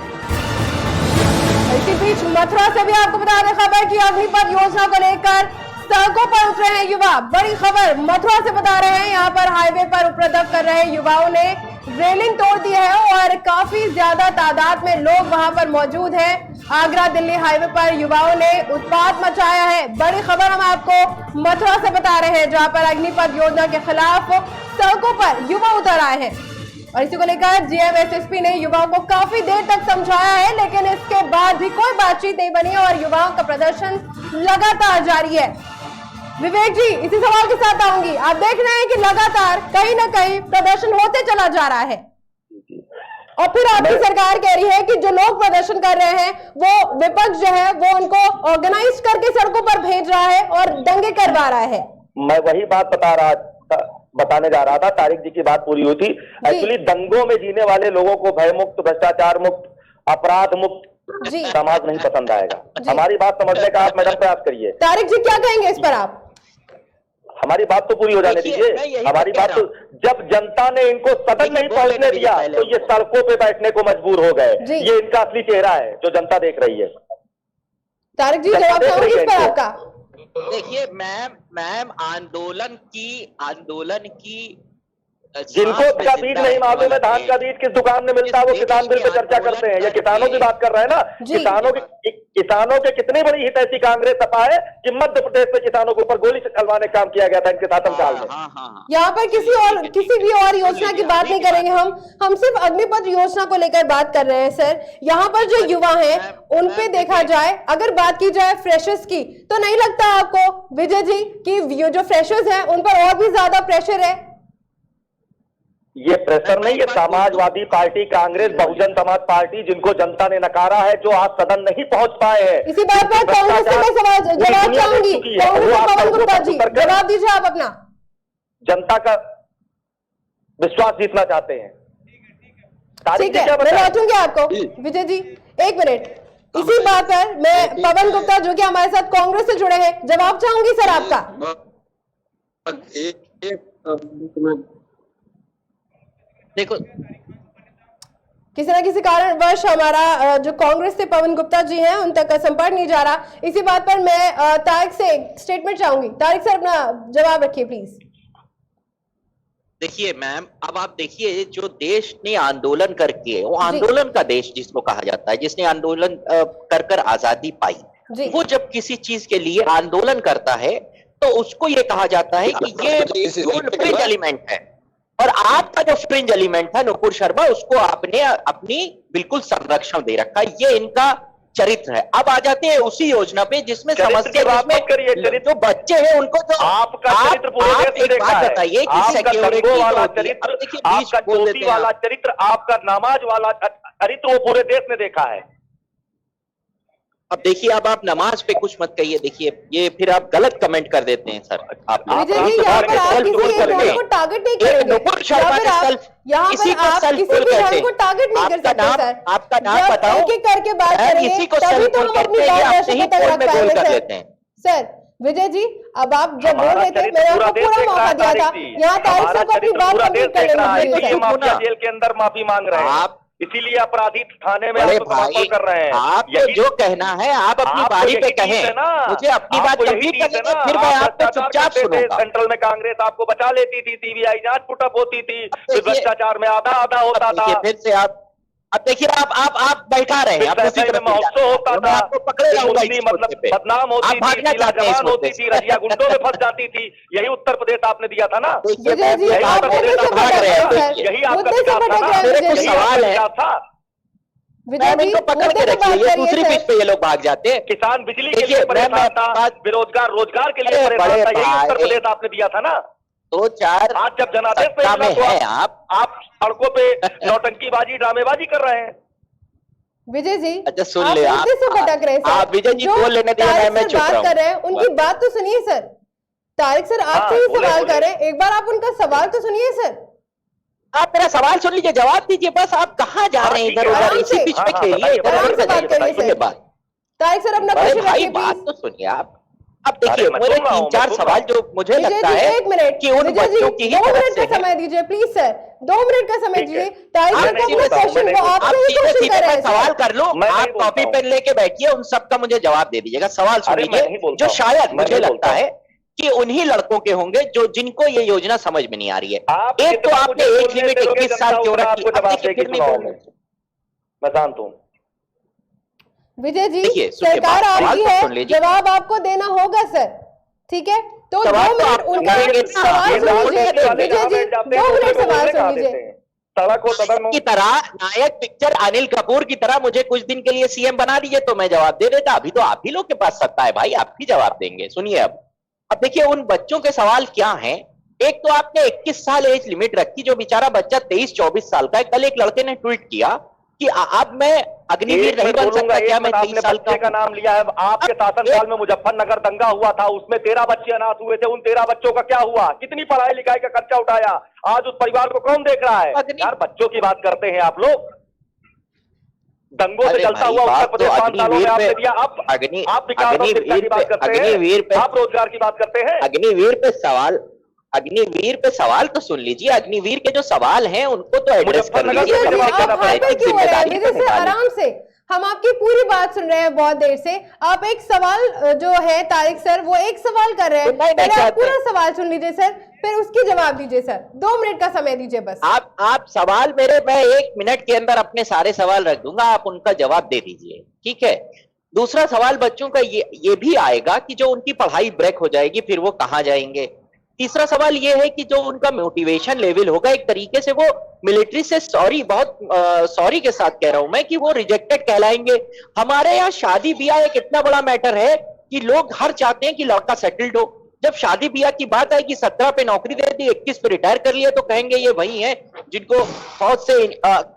इसी बीच मथुरा से भी आपको बता दें खबर कि अग्निपथ योजना को लेकर सड़कों पर उतरे हैं युवा। बड़ी खबर मथुरा से बता रहे हैं, यहाँ पर हाईवे पर उपद्रव कर रहे युवाओं ने रेलिंग तोड़ दी है और काफी ज्यादा तादाद में लोग वहां पर मौजूद हैं। आगरा दिल्ली हाईवे पर युवाओं ने उत्पात मचाया है। बड़ी खबर हम आपको मथुरा से बता रहे हैं, जहां पर अग्निपथ योजना के खिलाफ सड़कों पर युवा उतर आए हैं और इसी को लेकर जीएम-एसएसपी ने युवाओं को काफी देर तक समझाया है, लेकिन इसके बाद भी कोई बातचीत नहीं बनी और युवाओं का प्रदर्शन लगातार जारी है। विवेक जी, इसी सवाल के साथ आऊंगी। आप देख रहे हैं कि लगातार कहीं ना कहीं प्रदर्शन होते चला जा रहा है और फिर आपकी सरकार कह रही है कि जो लोग प्रदर्शन कर रहे हैं वो विपक्ष जो है वो उनको ऑर्गेनाइज करके सड़कों पर भेज रहा है और दंगे करवा रहा है। मैं वही बात बताने जा रहा था, तारिक जी की बात पूरी हुई थी। एक्चुअली दंगों में जीने वाले लोगों को भय मुक्त, भ्रष्टाचार मुक्त, अपराध मुक्त समाज नहीं पसंद आएगा। हमारी बात समझने का आप मैडम प्रयास करिए। तारिक जी क्या कहेंगे इस पर आप? हमारी बात तो पूरी हो जाने दीजिए। हमारी बात तो, जब जनता ने इनको सदन नहीं पहुंचने दिया तो ये सड़कों पे बैठने को मजबूर हो गए। ये इनका असली चेहरा है जो जनता देख रही है। तारिक जी जवाब चाहूंगी इस पर आपका। देखिए मैम आंदोलन की जिनको का बीज नहीं मालूम है, धान का बीज किस दुकान में मिलता है, वो किसान बिल पे चर्चा करते हैं। ये किसानों की बात कर रहे हैं ना, किसानों के कितनी बड़ी हित ऐसी कांग्रेस सपा है कि मध्य प्रदेश में किसानों के ऊपर गोली चलवाने का काम किया गया था इनके शासनकाल में। यहाँ पर किसी भी और योजना की बात नहीं करेंगे हम सिर्फ अग्निपथ योजना को लेकर बात कर रहे हैं सर। यहाँ पर जो युवा हैं उन पे देखा जाए, अगर बात की जाए फ्रेशर्स की, तो नहीं लगता आपको विजय जी कि ये जो फ्रेशर्स हैं उन पर और भी ज्यादा प्रेशर है? ये प्रेशर नहीं, ये समाजवादी पार्टी, कांग्रेस, बहुजन समाज पार्टी, जिनको जनता ने नकारा है, जो आज सदन नहीं पहुंच पाए हैं। इसी बात पर कांग्रेस से मैं जवाब चाहूंगी। पवन गुप्ता जी जवाब दीजिए आप अपना। जनता का विश्वास जीतना चाहते हैं। ठीक है, मैं लौटूंगी आपको। विजय जी 1 मिनट, इसी बात पर मैं पवन गुप्ता जो कि हमारे साथ कांग्रेस से जुड़े हैं, जवाब चाहूंगी सर आपका। देखो किसी न किसी कारणवश हमारा जो कांग्रेस से पवन गुप्ता जी हैं उन तक का संपर्क नहीं जा रहा। इसी बात पर मैं तारिक से स्टेटमेंट चाहूंगी। तारिक सर अपना जवाब रखिए प्लीज। देखिए मैम, अब आप देखिए जो देश ने आंदोलन करके, वो आंदोलन का देश जिसको कहा जाता है, जिसने आंदोलन कर आजादी पाई, वो जब किसी चीज के लिए आंदोलन करता है तो उसको ये कहा जाता है कि ये फ्रिंज एलिमेंट है। और आपका जो फ्रिंज एलिमेंट है नुपुर शर्मा, उसको आपने अपनी बिल्कुल संरक्षण दे रखा है। ये इनका चरित्र है। अब आ जाते हैं उसी योजना पे जिसमें समस्या, जो बच्चे हैं उनको तो आपका चरित्र पूरे देश में देखा है। बताइए कि सिक्योरिटी वाला चरित्र, आपका टोपी वाला चरित्र, आपका नमाज वाला चरित्र वो पूरे देश ने देखा है। अब देखिए, अब आप नमाज पे कुछ मत कहिए। देखिए ये फिर आप गलत कमेंट कर देते हैं सर। आप टारगेट नहीं करेंगे। आपका नाम बताओ, करके बात करेंगे किसी को तभी तो हम अपनी बात बोल कर लेते हैं। सर विजय जी, अब आप जब बोल रहे थे मैंने आपको पूरा मौका दिया था, यहाँ तारिक सर को अपनी बात कंप्लीट करने जेल के अंदर माफी मांग रहे हैं, इसीलिए अपराधी थाने में भाई कर रहे हैं। आप जो कहना है आप अपनी बारी पे कहें, मुझे अपनी बात कंप्लीट करने दो, फिर मैं आपको चुपचाप सुनूंगा। सेंट्रल में कांग्रेस आपको बचा लेती थी, सीबीआई जांच पुटअप होती थी, भ्रष्टाचार में आधा होता था। फिर से आप अब देखिए, आप बैठा रहे हैं, महोत्सव होता था, आपको पकड़े रहूंगा, मतलब बदनाम होती थी, जवान होती थी, रजिया गुंडों में फंस जाती थी। यही उत्तर प्रदेश आपने दिया था ना, यही आपका सवाल है। इनको पकड़ के रखिए, ये दूसरी पीठ पे ये लोग भाग जाते हैं। किसान बिजली के लिए परेशान था, बेरोजगार रोजगार के लिए परेशान था, यही उत्तर प्रदेश आपने दिया था ना। 2-4 आज जब जनादेश पे है, आप सड़कों पे नौटंकीबाजी ड्रामेबाजी कर रहे हैं। विजय जी अच्छा सुन ले, भटक रहे आप विजय जी बोल लेने दिया, मैं चुप रहा हूं। कर रहे हैं उनकी बात तो सुनिए सर। तारिक सर आपसे ही सवाल कर रहे हैं, एक बार आप उनका सवाल तो सुनिए सर। आप मेरा सवाल सुन लीजिए, जवाब दीजिए। बस आप कहाँ जा रहे हैं इधर उधर, इसी बीच में खेलिए, तारिक सर अपना भाई बात तो सुनिए आप। अब देखिए मेरे 3-4 सवाल जो मुझे लगता है कि उन बच्चों की ही 2 मिनट का समय दीजिए प्लीज सर, 2 मिनट का समय दीजिए। सवाल कर लो, आप कॉपी पेन लेके बैठिए, उन सबका मुझे जवाब दे दीजिएगा। सवाल सुन लीजिए, जो शायद मुझे लगता है कि उन्हीं लड़कों के होंगे जो जिनको ये योजना समझ में नहीं आ रही है। एक तो आपने एज लिमिट 21 साल क्यों रखी, मैं जानता हूँ। विजय जी सरकार आपकी है, जवाब आपको देना होगा सर, ठीक है? तो 2 मिनट उनका सवाल सुन लीजिए। विजय जी 2 मिनट सवाल सुन लीजिए। की तरह नायक पिक्चर अनिल कपूर की तरह मुझे कुछ दिन के लिए सीएम बना दीजिए तो मैं जवाब दे देता। अभी तो आप ही लोग के पास सत्ता है भाई, आप ही जवाब देंगे। सुनिए अब देखिए उन बच्चों के सवाल क्या हैं। एक तो आपने 21 साल एज लिमिट रखी, जो बेचारा बच्चा 23-24 साल का है। कल एक लड़के ने ट्वीट किया कि अब मैं अग्निवीर नहीं बन सकता क्या, मैं 23 साल का नाम लिया है। आपके शासनकाल में मुजफ्फरनगर दंगा हुआ था, उसमें 13 बच्चे अनाथ हुए थे। उन 13 बच्चों का क्या हुआ? कितनी पढ़ाई लिखाई का खर्चा उठाया? आज उस परिवार को कौन देख रहा है? यार बच्चों की बात करते हैं आप लोग, दंगों से जलता हुआ उत्तर प्रदेश 5 सालों में आपने दिया। आप विकास और शिक्षा की बात करते हैं, आप रोजगार की बात करते हैं। अग्निवीर पे सवाल तो सुन लीजिए। अग्निवीर के जो सवाल हैं उनको तो एड्रेस कर लीजिए। आराम से हम आपकी पूरी बात सुन रहे हैं बहुत देर से। आप एक सवाल जो है तारिक सर, वो एक सवाल कर रहे हैं, पहले आप पूरा सवाल सुन लीजिए सर, फिर उसकी जवाब दीजिए सर। 2 मिनट का समय दीजिए बस। आप सवाल मेरे, मैं 1 मिनट के अंदर अपने सारे सवाल रख दूंगा, आप उनका जवाब दे दीजिए, ठीक है? दूसरा सवाल बच्चों का ये भी आएगा कि जो उनकी पढ़ाई ब्रेक हो जाएगी फिर वो कहाँ जाएंगे। तीसरा सवाल ये है कि जो उनका मोटिवेशन लेवल होगा, एक तरीके से वो मिलिट्री से बहुत सॉरी के साथ कह रहा हूं मैं कि वो रिजेक्टेड कहलाएंगे। हमारे यहाँ शादी ब्याह एक इतना बड़ा मैटर है कि लोग हर चाहते हैं कि लड़का सेटल्ड हो। जब शादी ब्याह की बात आएगी, 17 पे नौकरी दे दी, 21 पे रिटायर कर लिया, तो कहेंगे ये वही है जिनको फौज से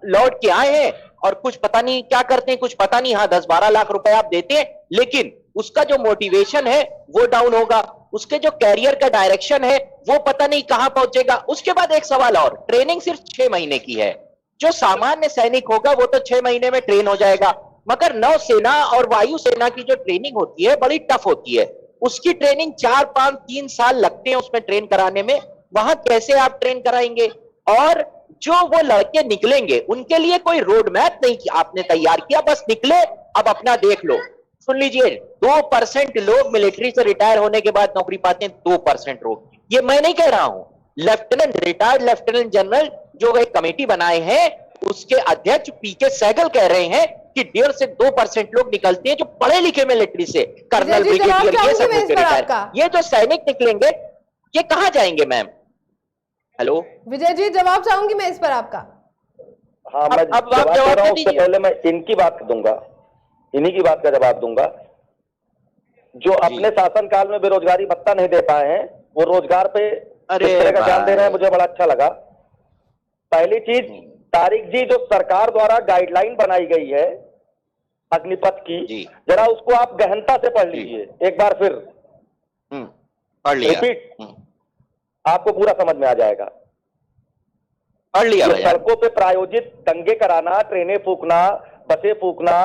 लौट के आए हैं और कुछ पता नहीं क्या करते हैं, कुछ पता नहीं। हाँ 10-12 लाख रुपए आप देते हैं, लेकिन उसका जो मोटिवेशन है वो डाउन होगा, उसके जो कैरियर का डायरेक्शन है वो पता नहीं कहां पहुंचेगा। उसके बाद एक सवाल और, ट्रेनिंग सिर्फ 6 महीने की है। जो सामान्य सैनिक होगा वो तो 6 महीने में ट्रेन हो जाएगा, मगर नौसेना और वायुसेना की जो ट्रेनिंग होती है बड़ी टफ होती है। उसकी ट्रेनिंग 4-5-3 साल लगते हैं उसमें ट्रेन कराने में। वहां कैसे आप ट्रेन कराएंगे? और जो वो लड़के निकलेंगे उनके लिए कोई रोड मैप नहीं किया आपने तैयार किया, बस निकले अब अपना देख लो। सुन लीजिए, 2% लोग मिलिट्री से रिटायर होने के बाद नौकरी पाते हैं, 2% लोग। ये मैं नहीं कह रहा हूं, रिटायर्ड लेफ्टिनेंट जनरल जो एक कमेटी बनाए हैं उसके अध्यक्ष पीके सहगल कह रहे हैं कि 1.5 से 2% लोग निकलते हैं जो पढ़े लिखे मिलिट्री से, कर्नल, ब्रिगेडियर, ये सब रिटायर। ये जो सैनिक निकलेंगे ये कहां जाएंगे मैम? हेलो विजय जी, जवाब चाहूंगी मैं इस पर आपका। हाँ, मैं अब आप जवाब दे रहा हूं, उससे दीजिए। पहले मैं इनकी बात दूंगा, इन्हीं की बात का जवाब दूंगा। जो अपने शासनकाल में बेरोजगारी भत्ता नहीं दे पाए हैं वो रोजगार पे किस तरह का ध्यान दे रहे हैं, मुझे बड़ा अच्छा लगा। पहली चीज, तारिक जी, जो सरकार द्वारा गाइडलाइन बनाई गई है अग्निपथ की, जरा उसको आप गहनता से पढ़ लीजिए एक बार फिर, पढ़ लिया, रिपीट, आपको पूरा समझ में आ जाएगा। पढ़ लिया। सड़कों पे प्रायोजित दंगे कराना, ट्रेनें फूकना, बसें फूकना,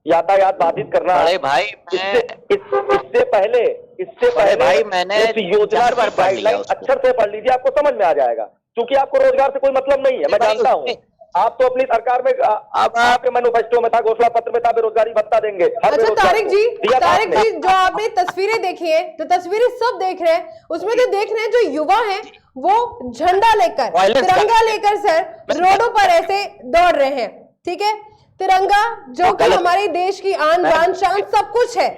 यातायात बाधित करना, अरे भाई इससे पहले भाई मैंने उस योजना की गाइडलाइन अक्षर से पढ़ लीजिए, आपको समझ में आ जाएगा। क्योंकि आपको रोजगार से कोई मतलब नहीं है, मैं जानता हूँ। आप तो अपनी सरकार में, अब आपके मैनिफेस्टो में था, घोषणा पत्र में था, बेरोजगारी भत्ता देंगे। अच्छा तारिक जी, जो आपने तस्वीरें देखी है, जो तस्वीरें सब देख रहे हैं, उसमें तो देख रहे हैं जो युवा हैं वो झंडा लेकर, तिरंगा लेकर सर रोडों पर ऐसे दौड़ रहे हैं, ठीक है। तिरंगा जो कि हमारे देश की आन बान शान सब कुछ है,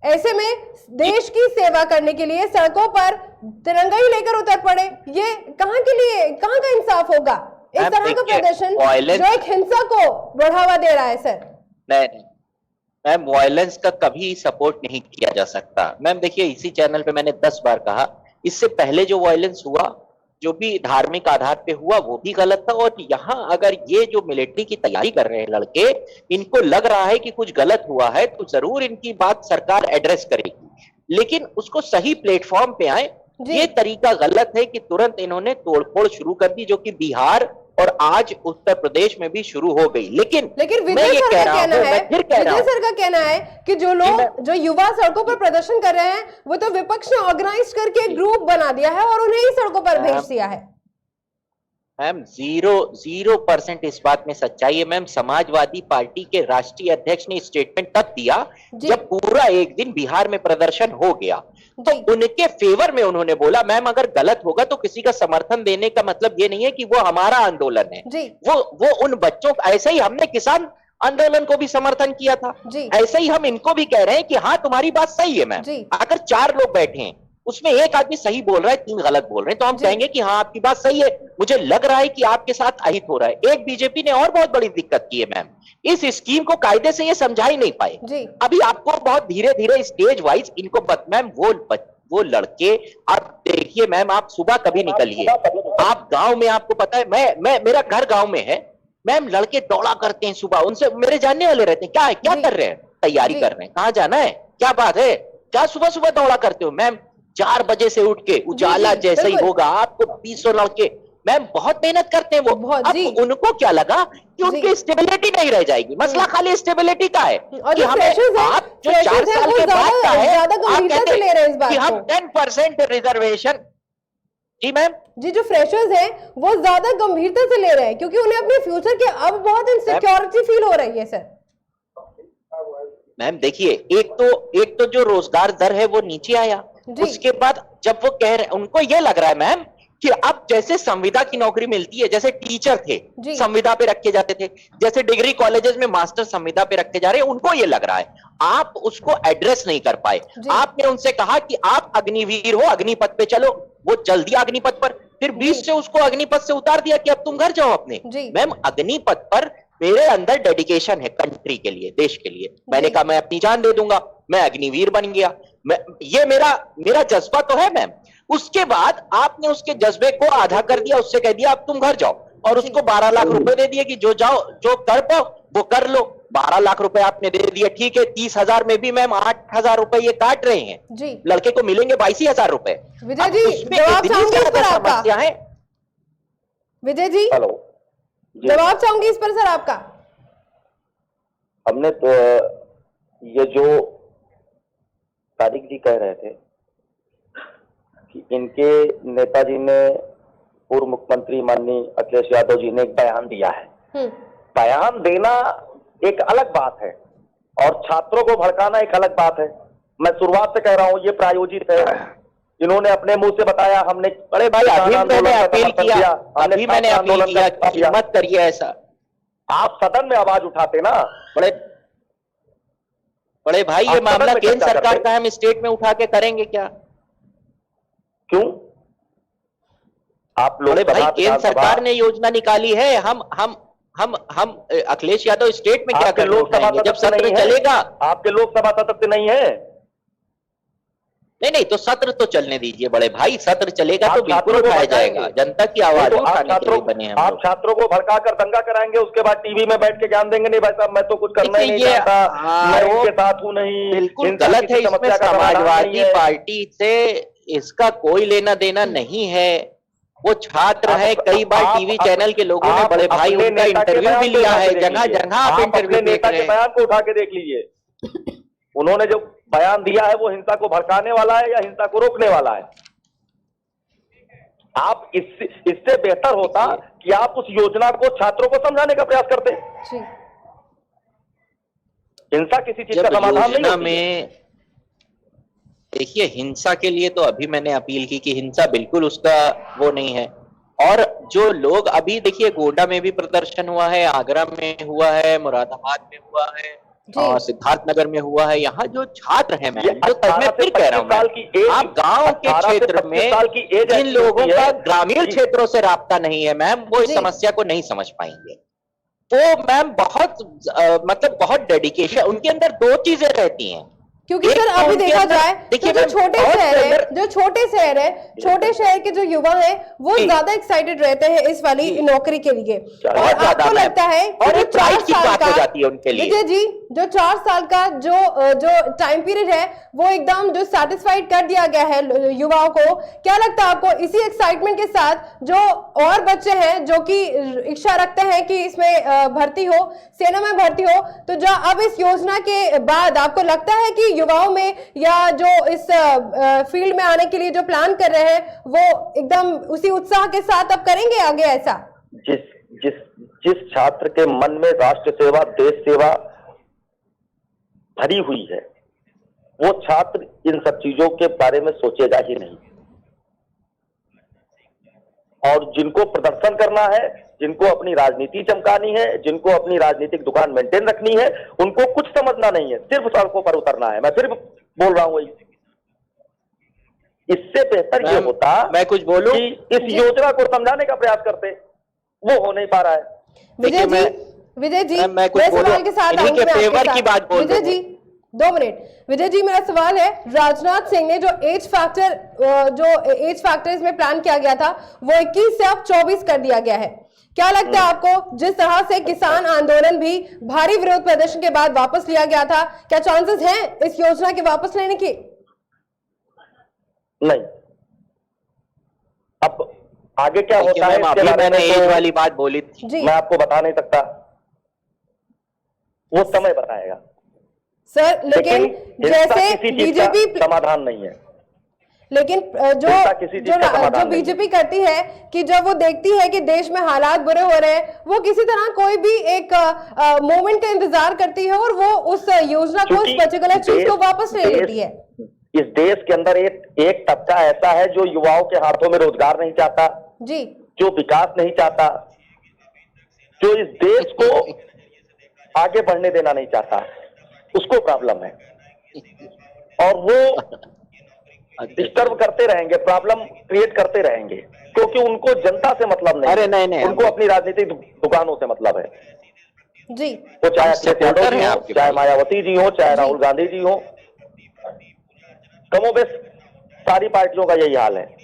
ऐसे में देश की सेवा करने के लिए सड़कों पर तिरंगा ही लेकर उतर पड़े, ये कहां के लिए, कहां का इंसाफ होगा? इस तरह का प्रदर्शन जो एक हिंसा को बढ़ावा दे रहा है सर। नहीं मैम, वायलेंस का कभी सपोर्ट नहीं किया जा सकता मैम। देखिए, इसी चैनल पे मैंने 10 बार कहा, इससे पहले जो वायलेंस हुआ, जो भी धार्मिक आधार पे हुआ, वो भी गलत था। और यहाँ अगर ये जो मिलिट्री की तैयारी कर रहे हैं लड़के, इनको लग रहा है कि कुछ गलत हुआ है तो जरूर इनकी बात सरकार एड्रेस करेगी, लेकिन उसको सही प्लेटफॉर्म पे आए। ये तरीका गलत है कि तुरंत इन्होंने तोड़फोड़ शुरू कर दी, जो कि बिहार और आज उत्तर प्रदेश में भी शुरू हो गई। लेकिन विजय सर का कहना है, विजय सर का कहना है कि जो लोग, जो युवा सड़कों पर प्रदर्शन कर रहे हैं, वो तो विपक्ष ने ऑर्गेनाइज करके एक ग्रुप बना दिया है और उन्हें ही सड़कों पर भेज दिया है। मैम 0% इस बात में सच्चाई है मैम। समाजवादी पार्टी के राष्ट्रीय अध्यक्ष ने स्टेटमेंट तब दिया जब पूरा एक दिन बिहार में प्रदर्शन हो गया, तो उनके फेवर में उन्होंने बोला। मैम, अगर गलत होगा तो किसी का समर्थन देने का मतलब ये नहीं है कि वो हमारा आंदोलन है। वो उन बच्चों, ऐसे ही हमने किसान आंदोलन को भी समर्थन किया था, ऐसे ही हम इनको भी कह रहे हैं कि हाँ तुम्हारी बात सही है मैम। अगर 4 लोग बैठे हैं, उसमें एक आदमी सही बोल रहा है, 3 गलत बोल रहे हैं, तो हम कहेंगे कि हाँ आपकी बात सही है, मुझे लग रहा है कि आपके साथ अहित हो रहा है। एक बीजेपी ने और बहुत बड़ी दिक्कत की है मैम, इस स्कीम को कायदे से ये समझा ही नहीं पाए। अभी आपको बहुत धीरे धीरे स्टेज वाइज इनको मैम, वो लड़के, आप देखिए मैम, आप सुबह कभी निकलिए, आप गांव में, आपको पता है, मैं मेरा घर गांव में है मैम, लड़के दौड़ा करते हैं सुबह, उनसे मेरे जानने वाले रहते हैं, क्या कर रहे हैं, तैयारी कर रहे हैं, कहाँ जाना है, क्या बात है, क्या सुबह सुबह दौड़ा करते हो मैम? 4 बजे से उठ के, उजाला जैसे ही होगा आपको 200 लड़के मैम बहुत मेहनत करते हैं वो। अब उनको क्या लगा कि उनकी स्टेबिलिटी नहीं रह जाएगी। मसला खाली स्टेबिलिटी का है कि हमें, आप जो 4 साल के बाद का है, आप कहते हैं कि हम 10% रिजर्वेशन। जी मैम, जी, जो फ्रेशर्स हैं वो ज्यादा गंभीरता से ले रहे हैं क्योंकि उन्हें अपने फ्यूचर के अब बहुत इनसिक्योरिटी फील हो रही है सर। मैम देखिए, एक तो जो रोजगार दर है वो नीचे आया, उसके बाद जब वो कह रहे, उनको ये लग रहा है मैम कि अब जैसे संविदा की नौकरी मिलती है, जैसे टीचर थे संविदा पे रखे जाते थे, जैसे डिग्री कॉलेजेस में मास्टर संविदा पे रखे जा रहे हैं, उनको ये लग रहा है। आप उसको एड्रेस नहीं कर पाए। आपने उनसे कहा कि आप अग्निवीर हो, अग्निपथ पे चलो, वो चल दिया अग्निपथ पर, फिर बीच से उसको अग्निपथ से उतार दिया कि अब तुम घर जाओ अपने। मैम, अग्निपथ पर मेरे अंदर डेडिकेशन है कंट्री के लिए, देश के लिए, मैंने कहा मैं अपनी जान दे दूंगा, मैं अग्निवीर बन गया, ये मेरा जज्बा तो है मैम। उसके बाद आपने उसके जज्बे को आधा कर दिया, उससे कह दिया अब तुम घर जाओ, और उसको 12 लाख रुपए दे दिए कि जो जाओ, जो कर पाओ वो कर लो। 12 लाख रुपए आपने दे दिए, ठीक है। 30,000 में भी मैम 8,000 रुपए ये काट रहे हैं, लड़के को मिलेंगे 22,000 रुपए। विजय जी, जवाब चाहूंगी इस पर आपका। विजय जी, हेलो, जवाब चाहूंगी इस पर सर आपका। हमने तो ये जो तारिक जी कह रहे थे कि इनके नेताजी ने पूर्व मुख्यमंत्री माननीय अखिलेश यादव जी ने एक बयान दिया है। बयान देना एक अलग बात है और छात्रों को भड़काना एक अलग बात है। मैं शुरुआत से कह रहा हूं ये प्रायोजित है। इन्होंने अपने मुंह से बताया हमने, बड़े भाई अभी मैंने अपील किया कि मत करिए ऐसा। आप सदन में आवाज उठाते ना। बड़े भाई ये मामला केंद्र सरकार का है, हम स्टेट में उठा के करेंगे क्या? क्यों? आप लोग भाई केंद्र सरकार ने योजना निकाली है, हम अखिलेश यादव स्टेट में क्या कर लोकसभा जब सत्र चलेगा? आपके लोकसभा सदस्य नहीं है। नहीं तो सत्र तो चलने दीजिए बड़े भाई, सत्र चलेगा तो बिल्कुल उठाया जाएगा। जनता की आवाज उठाने के लिए बने हम। आप छात्रों को भड़काकर दंगा कराएंगे, उसके बाद टीवी में बैठ के ज्ञान देंगे नहीं भाई साहब मैं तो कुछ करना ही नहीं चाहता, मैं इनके साथ हूं नहीं। बिल्कुल गलत है, इसमें समाजवादी पार्टी से इसका कोई लेना देना नहीं है। वो छात्र है, कई बार टीवी चैनल के लोगों ने बड़े भाई उनका इंटरव्यू भी लिया है, जगह जगह आप इंटरव्यू नेता के बयान को उठा के देख लीजिए। उन्होंने जो बयान दिया है वो हिंसा को भड़काने वाला है या हिंसा को रोकने वाला है? आप इससे बेहतर होता कि आप उस योजना को छात्रों को समझाने का प्रयास करते। हिंसा किसी चीज का समाधान नहीं होती। देखिए हिंसा के लिए तो अभी मैंने अपील की कि हिंसा बिल्कुल उसका वो नहीं है। और जो लोग अभी देखिए गोंडा में भी प्रदर्शन हुआ है, आगरा में हुआ है, मुरादाबाद में हुआ है, सिद्धार्थनगर में हुआ है। यहाँ जो छात्र हैं, मैं फिर कह रहा हूँ, आप गांव के क्षेत्र में जिन लोगों का ग्रामीण क्षेत्रों से राब्ता नहीं है मैम, वो इस समस्या को नहीं समझ पाएंगे। तो मैम बहुत बहुत डेडिकेशन उनके अंदर दो चीजें रहती हैं। क्योंकि सर अभी देखा जाए तो जो छोटे शहर है छोटे शहर के जो युवा है वो ज्यादा एक्साइटेड रहते हैं इस वाली नौकरी के लिए। और आपको लगता है कि जो 4 साल का विजय जी जो 4 साल का जो टाइम पीरियड है वो एकदम जो सेटिस्फाइड कर दिया गया है युवाओं को, क्या लगता है आपको इसी एक्साइटमेंट के साथ जो और बच्चे हैं जो कि इच्छा रखते हैं कि इसमें भर्ती हो, सेना में भर्ती हो, तो जो अब इस योजना के बाद आपको लगता है कि युवाओं में या जो इस फील्ड में आने के लिए जो प्लान कर रहे हैं वो एकदम उसी उत्साह के साथ अब करेंगे आगे ऐसा? जिस छात्र के मन में राष्ट्र सेवा देश सेवा भरी हुई है वो छात्र इन सब चीजों के बारे में सोचेगा ही नहीं। और जिनको प्रदर्शन करना है, जिनको अपनी राजनीति चमकानी है, जिनको अपनी राजनीतिक दुकान मेंटेन रखनी है, उनको कुछ समझना नहीं है, सिर्फ सड़कों पर उतरना है। मैं फिर बोल रहा हूं वही। इससे बेहतर ये होता मैं कुछ बोलूं कि इस योजना को समझाने का प्रयास करते, वो हो नहीं पा रहा है। विजय जी मैं कुछ सवाल के साथ फेवर की बात बोल विजय जी 2 मिनट। विजय जी मेरा सवाल है, राजनाथ सिंह ने जो एज फैक्टर इसमें प्लान किया गया था वो 21 से अब 24 कर दिया गया है। क्या लगता है आपको जिस तरह से किसान आंदोलन भी भारी विरोध प्रदर्शन के बाद वापस लिया गया था, क्या चांसेस हैं इस योजना के वापस लेने की? नहीं। अब आगे क्या होता है अभी मैंने एज वाली बात बोली थी, मैं आपको बता नहीं सकता, वो समय बताएगा सर। लेकिन जैसे बीजेपी समाधान नहीं है, लेकिन जो बीजेपी करती है कि जब वो देखती है कि देश में हालात बुरे हो रहे हैं वो किसी तरह कोई भी एक मोमेंट का इंतजार करती है और वो उस योजना को उस पर्टिकुलर चीज को वापस ले लेती है। इस देश के अंदर एक तबका ऐसा है जो युवाओं के हाथों में रोजगार नहीं चाहता जी, जो विकास नहीं चाहता, जो इस देश को आगे बढ़ने देना नहीं चाहता, उसको प्रॉब्लम है। और वो डिस्टर्ब करते रहेंगे, प्रॉब्लम क्रिएट करते रहेंगे, क्योंकि उनको जनता से मतलब नहीं। अरे नहीं, उनको अपनी राजनीतिक दुकानों से मतलब है जी। वो चाहे अखिलेश यादव जी हो, चाहे मायावती जी हो, चाहे राहुल गांधी जी हो, कमोबेश सारी पार्टियों का यही हाल है।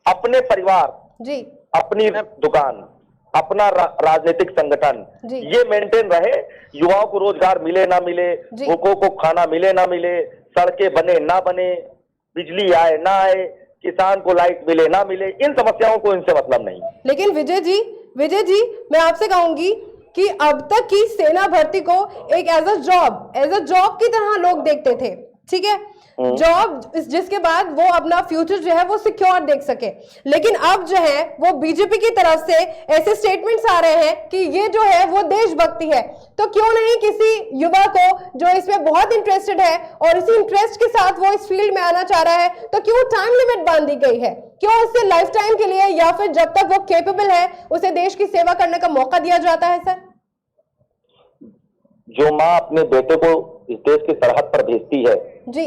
अपने परिवार जी, अपनी दुकान, अपना राजनीतिक संगठन ये मेंटेन रहे, युवाओं को रोजगार मिले ना मिले, भूखों को खाना मिले ना मिले, सड़कें बने ना बने, बिजली आए ना आए, किसान को लाइट मिले ना मिले, इन समस्याओं को इनसे मतलब नहीं। लेकिन विजय जी मैं आपसे कहूंगी कि अब तक की सेना भर्ती को एक एज अ जॉब की तरह लोग देखते थे, ठीक है। जॉब, जिसके बाद वो अपना फ्यूचर जो है वो सिक्योर देख सके। लेकिन अब जो है वो बीजेपी की तरफ से ऐसे स्टेटमेंट्स आ रहे हैं कि ये जो है वो देशभक्ति है। तो क्यों नहीं किसी युवा को जो इसमें बहुत इंटरेस्टेड है और इसी इंटरेस्ट के साथ वो इस फील्ड में आना चाह रहा है, तो क्यों टाइम लिमिट बांध दी गई है? क्यों उससे लाइफ टाइम के लिए या फिर जब तक वो केपेबल है उसे देश की सेवा करने का मौका दिया जाता है? सर, जो माँ अपने बेटे को इस देश की सरहद पर भेजती है जी,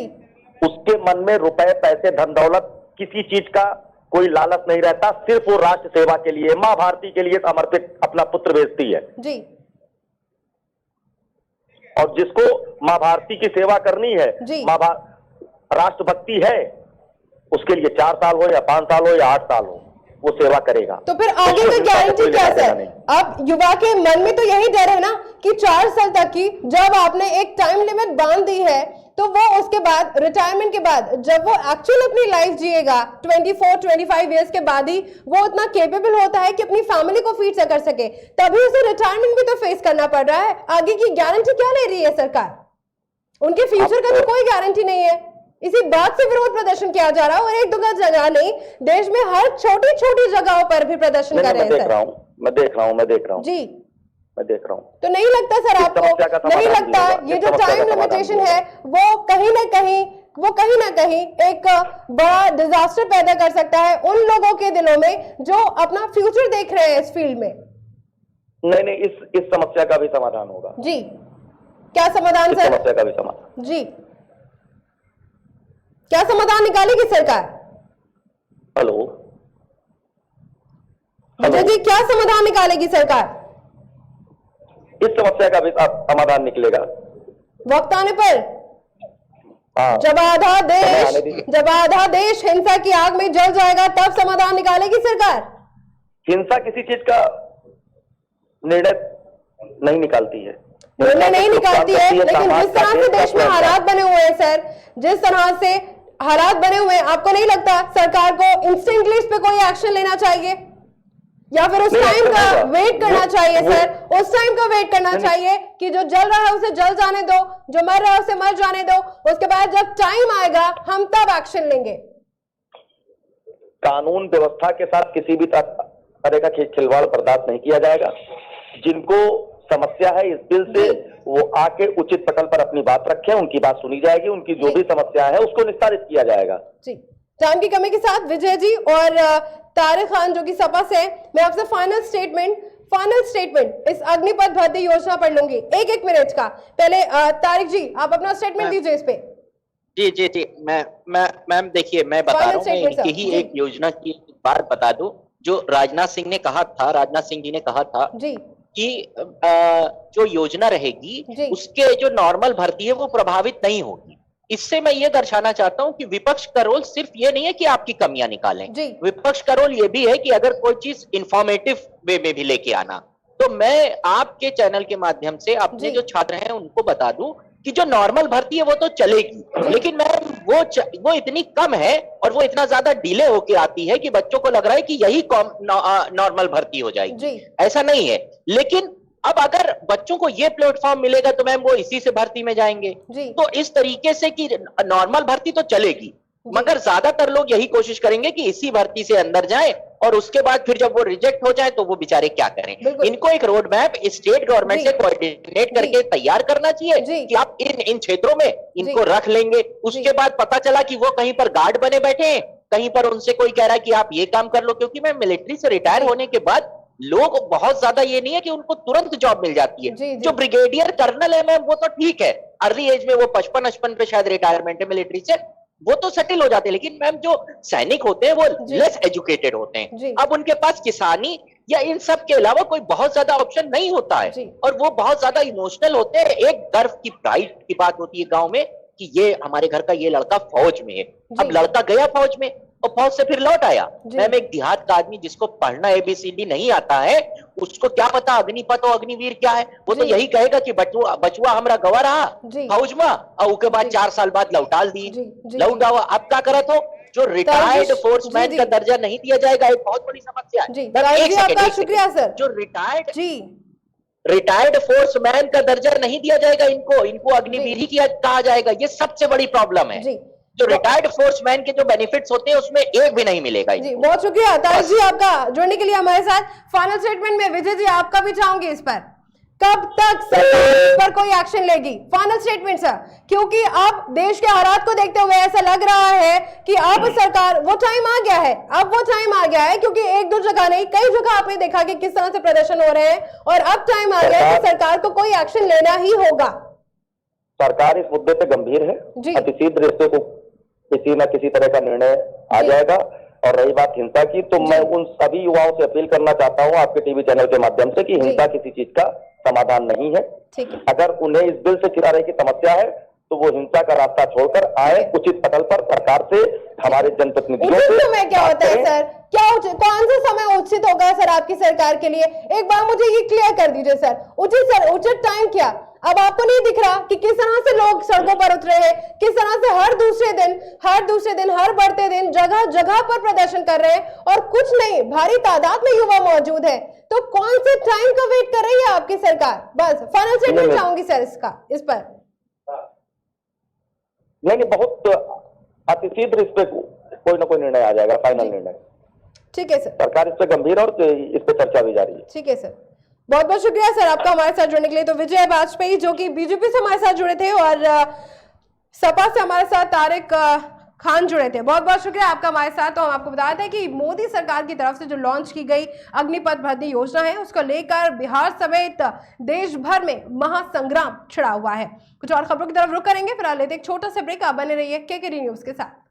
उसके मन में रुपए, पैसे, धन दौलत, किसी चीज का कोई लालच नहीं रहता। सिर्फ वो राष्ट्र सेवा के लिए, माँ भारती के लिए समर्पित अपना पुत्र भेजती है जी। और जिसको माँ भारती की सेवा करनी है, जी। राष्ट्रभक्ति है, उसके लिए 4 साल हो या 5 साल हो या 8 साल हो, वो सेवा करेगा। तो फिर आगे का गारंटी क्या सर? अब युवा के मन में तो यही डर है ना कि 4 साल तक की जब आपने एक टाइम लिमिट बांध दी है, तो वो उसके बाद रिटायरमेंट के बाद जब वो एक्चुअल अपनी लाइफ जिएगा 24-25 इयर्स के बाद ही वो उतना केपेबल होता है कि अपनी फैमिली को फीड कर सके, तभी उसे रिटायरमेंट भी तो फेस करना पड़ रहा है। आगे की गारंटी क्या ले रही है सरकार? उनके फ्यूचर का तो कोई गारंटी नहीं है। इसी बात से विरोध प्रदर्शन किया जा रहा है और एक दो जगह नहीं, देश में हर छोटी छोटी जगहों पर भी प्रदर्शन कर रहे हैं। मैं देख रहा हूँ जी, मैं देख रहा हूँ। तो नहीं लगता सर आपको, नहीं लगता ये जो टाइम लिमिटेशन है वो कहीं ना कहीं एक बड़ा डिजास्टर पैदा कर सकता है उन लोगों के दिलों में जो अपना फ्यूचर देख रहे हैं इस फील्ड में? नहीं, इस समस्या का भी समाधान होगा। जी, क्या समाधान सर? समस्या का भी समाधान जी, क्या समाधान निकालेगी सरकार? हेलो जी, क्या समाधान निकालेगी सरकार? इस समस्या का भी समाधान निकलेगा वक्त आने पर। हाँ। जब आधा देश हिंसा की आग में जल जाएगा तब समाधान निकालेगी सरकार। हिंसा किसी चीज का निर्णय नहीं निकालती है, निर्णय नहीं निकालती है, लेकिन जिस तरह से देश में हालात बने हुए हैं सर, जिस तरह से हालात बने हुए हैं, आपको नहीं लगता सरकार को इंस्टेंटली इस पे कोई एक्शन लेना चाहिए या फिर उस टाइम का वेट करना चाहिए? सर, उस टाइम का वेट करना चाहिए कि जो जल रहा है उसे जल जाने दो, जो मर रहा है उसे मर जाने दो, उसके बाद जब टाइम आएगा हम तब एक्शन लेंगे। कानून व्यवस्था के साथ किसी भी तरह का खिलवाड़ बर्दाश्त नहीं किया जाएगा। जिनको समस्या है इस बिल से वो आके उचित पटल पर अपनी बात रखें, उनकी बात सुनी जाएगी, उनकी जो भी समस्या है उसको निस्तारित किया जाएगा। जी, टाइम की कमी के साथ विजय जी और तारिक खान जो कि सपा से, मैं आपसे फाइनल स्टेटमेंट इस अग्निपथ भर्ती योजना पर लूंगी, एक मिनट का। पहले तारिक जी आप अपना स्टेटमेंट दीजिए इस पे। जी, मैम देखिए, मैं बता रहा हूँ, इनकी ही एक योजना की बात बता दूं जो राजनाथ सिंह जी ने कहा था जी कि जो योजना रहेगी उसके जो नॉर्मल भर्ती है वो प्रभावित नहीं होगी। इससे मैं ये दर्शाना चाहता हूं कि विपक्ष का रोल सिर्फ ये नहीं है कि आपकी कमियां निकालें, विपक्ष का रोल ये भी है कि अगर कोई चीज इंफॉर्मेटिव वे में भी लेके आना। तो मैं आपके चैनल के माध्यम से अपने जो छात्र हैं उनको बता दूं कि जो नॉर्मल भर्ती है वो तो चलेगी, लेकिन मैम वो इतनी कम है और वो इतना ज्यादा डिले होके आती है कि बच्चों को लग रहा है कि यही नॉर्मल भर्ती हो जाएगी। ऐसा नहीं है। लेकिन अब अगर बच्चों को ये प्लेटफॉर्म मिलेगा तो मैम वो इसी से भर्ती में जाएंगे। तो इस तरीके से कि नॉर्मल भर्ती तो चलेगी, मगर ज्यादातर लोग यही कोशिश करेंगे कि इसी भर्ती से अंदर जाएं और उसके बाद फिर जब वो रिजेक्ट हो जाए तो वो बेचारे क्या करें। इनको एक रोड मैप स्टेट गवर्नमेंट से कोऑर्डिनेट करके तैयार करना चाहिए कि आप इन क्षेत्रों में इनको रख लेंगे। उसके बाद पता चला कि वो कहीं पर गार्ड बने बैठे हैं, कहीं पर उनसे कोई कह रहा है कि आप ये काम कर लो, क्योंकि मैं मिलिट्री से रिटायर होने के बाद लोग बहुत ज्यादा ये नहीं है कि उनको तुरंत जॉब मिल जाती है। जो ब्रिगेडियर कर्नल है मैम वो तो ठीक है, अर्ली एज में वो 55 पे शायद रिटायरमेंट है मिलिट्री से, वो तो सेटल हो जाते हैं। लेकिन मैम जो सैनिक होते हैं वो लेस एजुकेटेड होते हैं, अब उनके पास किसानी या इन सब के अलावा कोई बहुत ज्यादा ऑप्शन नहीं होता है और वो बहुत ज्यादा इमोशनल होते हैं। एक गर्व की प्राइड की बात होती है गांव में कि ये हमारे घर का ये लड़का फौज में है। अब लड़का गया फौज में और फौज से फिर लौट आया। मैम एक देहात का आदमी जिसको पढ़ना ABCD नहीं आता है उसको क्या पता अग्निपथ और अग्निवीर क्या है? वो तो यही कहेगा कि बचुआ हमरा गवा रहा फौज में और उसके बाद 4 साल बाद लौटाल दी लौटाओ। आप क्या करा तो जो रिटायर्ड फोर्समैन का दर्जा नहीं दिया जाएगा, एक बहुत बड़ी समस्या है। शुक्रिया सर। जो रिटायर्ड फोर्समैन का दर्जा नहीं दिया जाएगा, इनको अग्निवीर ही कहा जाएगा, ये सबसे बड़ी प्रॉब्लम है। जो रिटायर्ड फोर्समैन के जो बेनिफिट्स होते हैं उसमें एक भी नहीं मिलेगा। जी बहुत शुक्रिया तारिक जी आपका जुड़ने के लिए हमारे साथ। फाइनल स्टेटमेंट में विजय जी आपका भी चाहूंगी इस पर, कब तक सरकार इस पर कोई एक्शन लेगी? फाइनल स्टेटमेंट सर, क्योंकि अब देश के हालात को देखते हुए ऐसा लग रहा है कि अब सरकार, वो टाइम आ गया है, अब वो टाइम आ गया है, क्योंकि एक दो जगह नहीं कई जगह आपने देखा कि किस तरह से प्रदर्शन हो रहे हैं और अब टाइम आ गया है कि सरकार को कोई एक्शन लेना ही होगा। सरकार इस मुद्दे पे गंभीर है, अतिशीघ्र इससे को किसी न किसी तरह का निर्णय आ जाएगा। और रही बात हिंसा की, तो मैं उन सभी युवाओं से अपील करना चाहता हूं आपके टीवी चैनल के माध्यम से कि हिंसा किसी चीज का समाधान नहीं है। अगर उन्हें इस दिल से चिरा रहे की समस्या है तो वो हिंसा का रास्ता छोड़कर आए, उचित पटल पर सरकार से, हमारे जनप्रतिनिधियों से। समय क्या होता है सर, क्या कौन सा समय उचित होगा सर आपकी सरकार के लिए? एक बार मुझे ये क्लियर कर दीजिए सर, उचित टाइम क्या? अब आपको नहीं दिख रहा कि किस तरह से लोग सड़कों पर उतरे हैं, किस तरह से हर दूसरे दिन हर बढ़ते दिन जगह जगह पर प्रदर्शन कर रहे हैं और कुछ नहीं भारी तादाद में युवा मौजूद है, तो कौन से टाइम का वेट कर रही है आपकी सरकार? बस फाइनल स्टेटमेंट चाहूंगी सर इस पर। नहीं, बहुत अतिशीघ्र इस पे कोई ना कोई निर्णय आ जाएगा, फाइनल निर्णय। ठीक है सर, सरकार इस पे गंभीर और इस पे चर्चा भी जारी है। ठीक है सर, बहुत बहुत शुक्रिया सर आपका हमारे साथ जुड़ने के लिए। तो विजय वाजपेयी जो कि बीजेपी से हमारे साथ जुड़े थे और सपा से हमारे साथ तारिक खान जुड़े थे, बहुत बहुत शुक्रिया आपका हमारे साथ। तो हम आपको बता दें कि मोदी सरकार की तरफ से जो लॉन्च की गई अग्निपथ भर्ती योजना है उसको लेकर बिहार समेत देश भर में महासंग्राम छिड़ा हुआ है। कुछ और खबरों की तरफ रुख करेंगे, फिलहाल लेते एक छोटा सा ब्रेक। आप बने रहिए KKD न्यूज के साथ।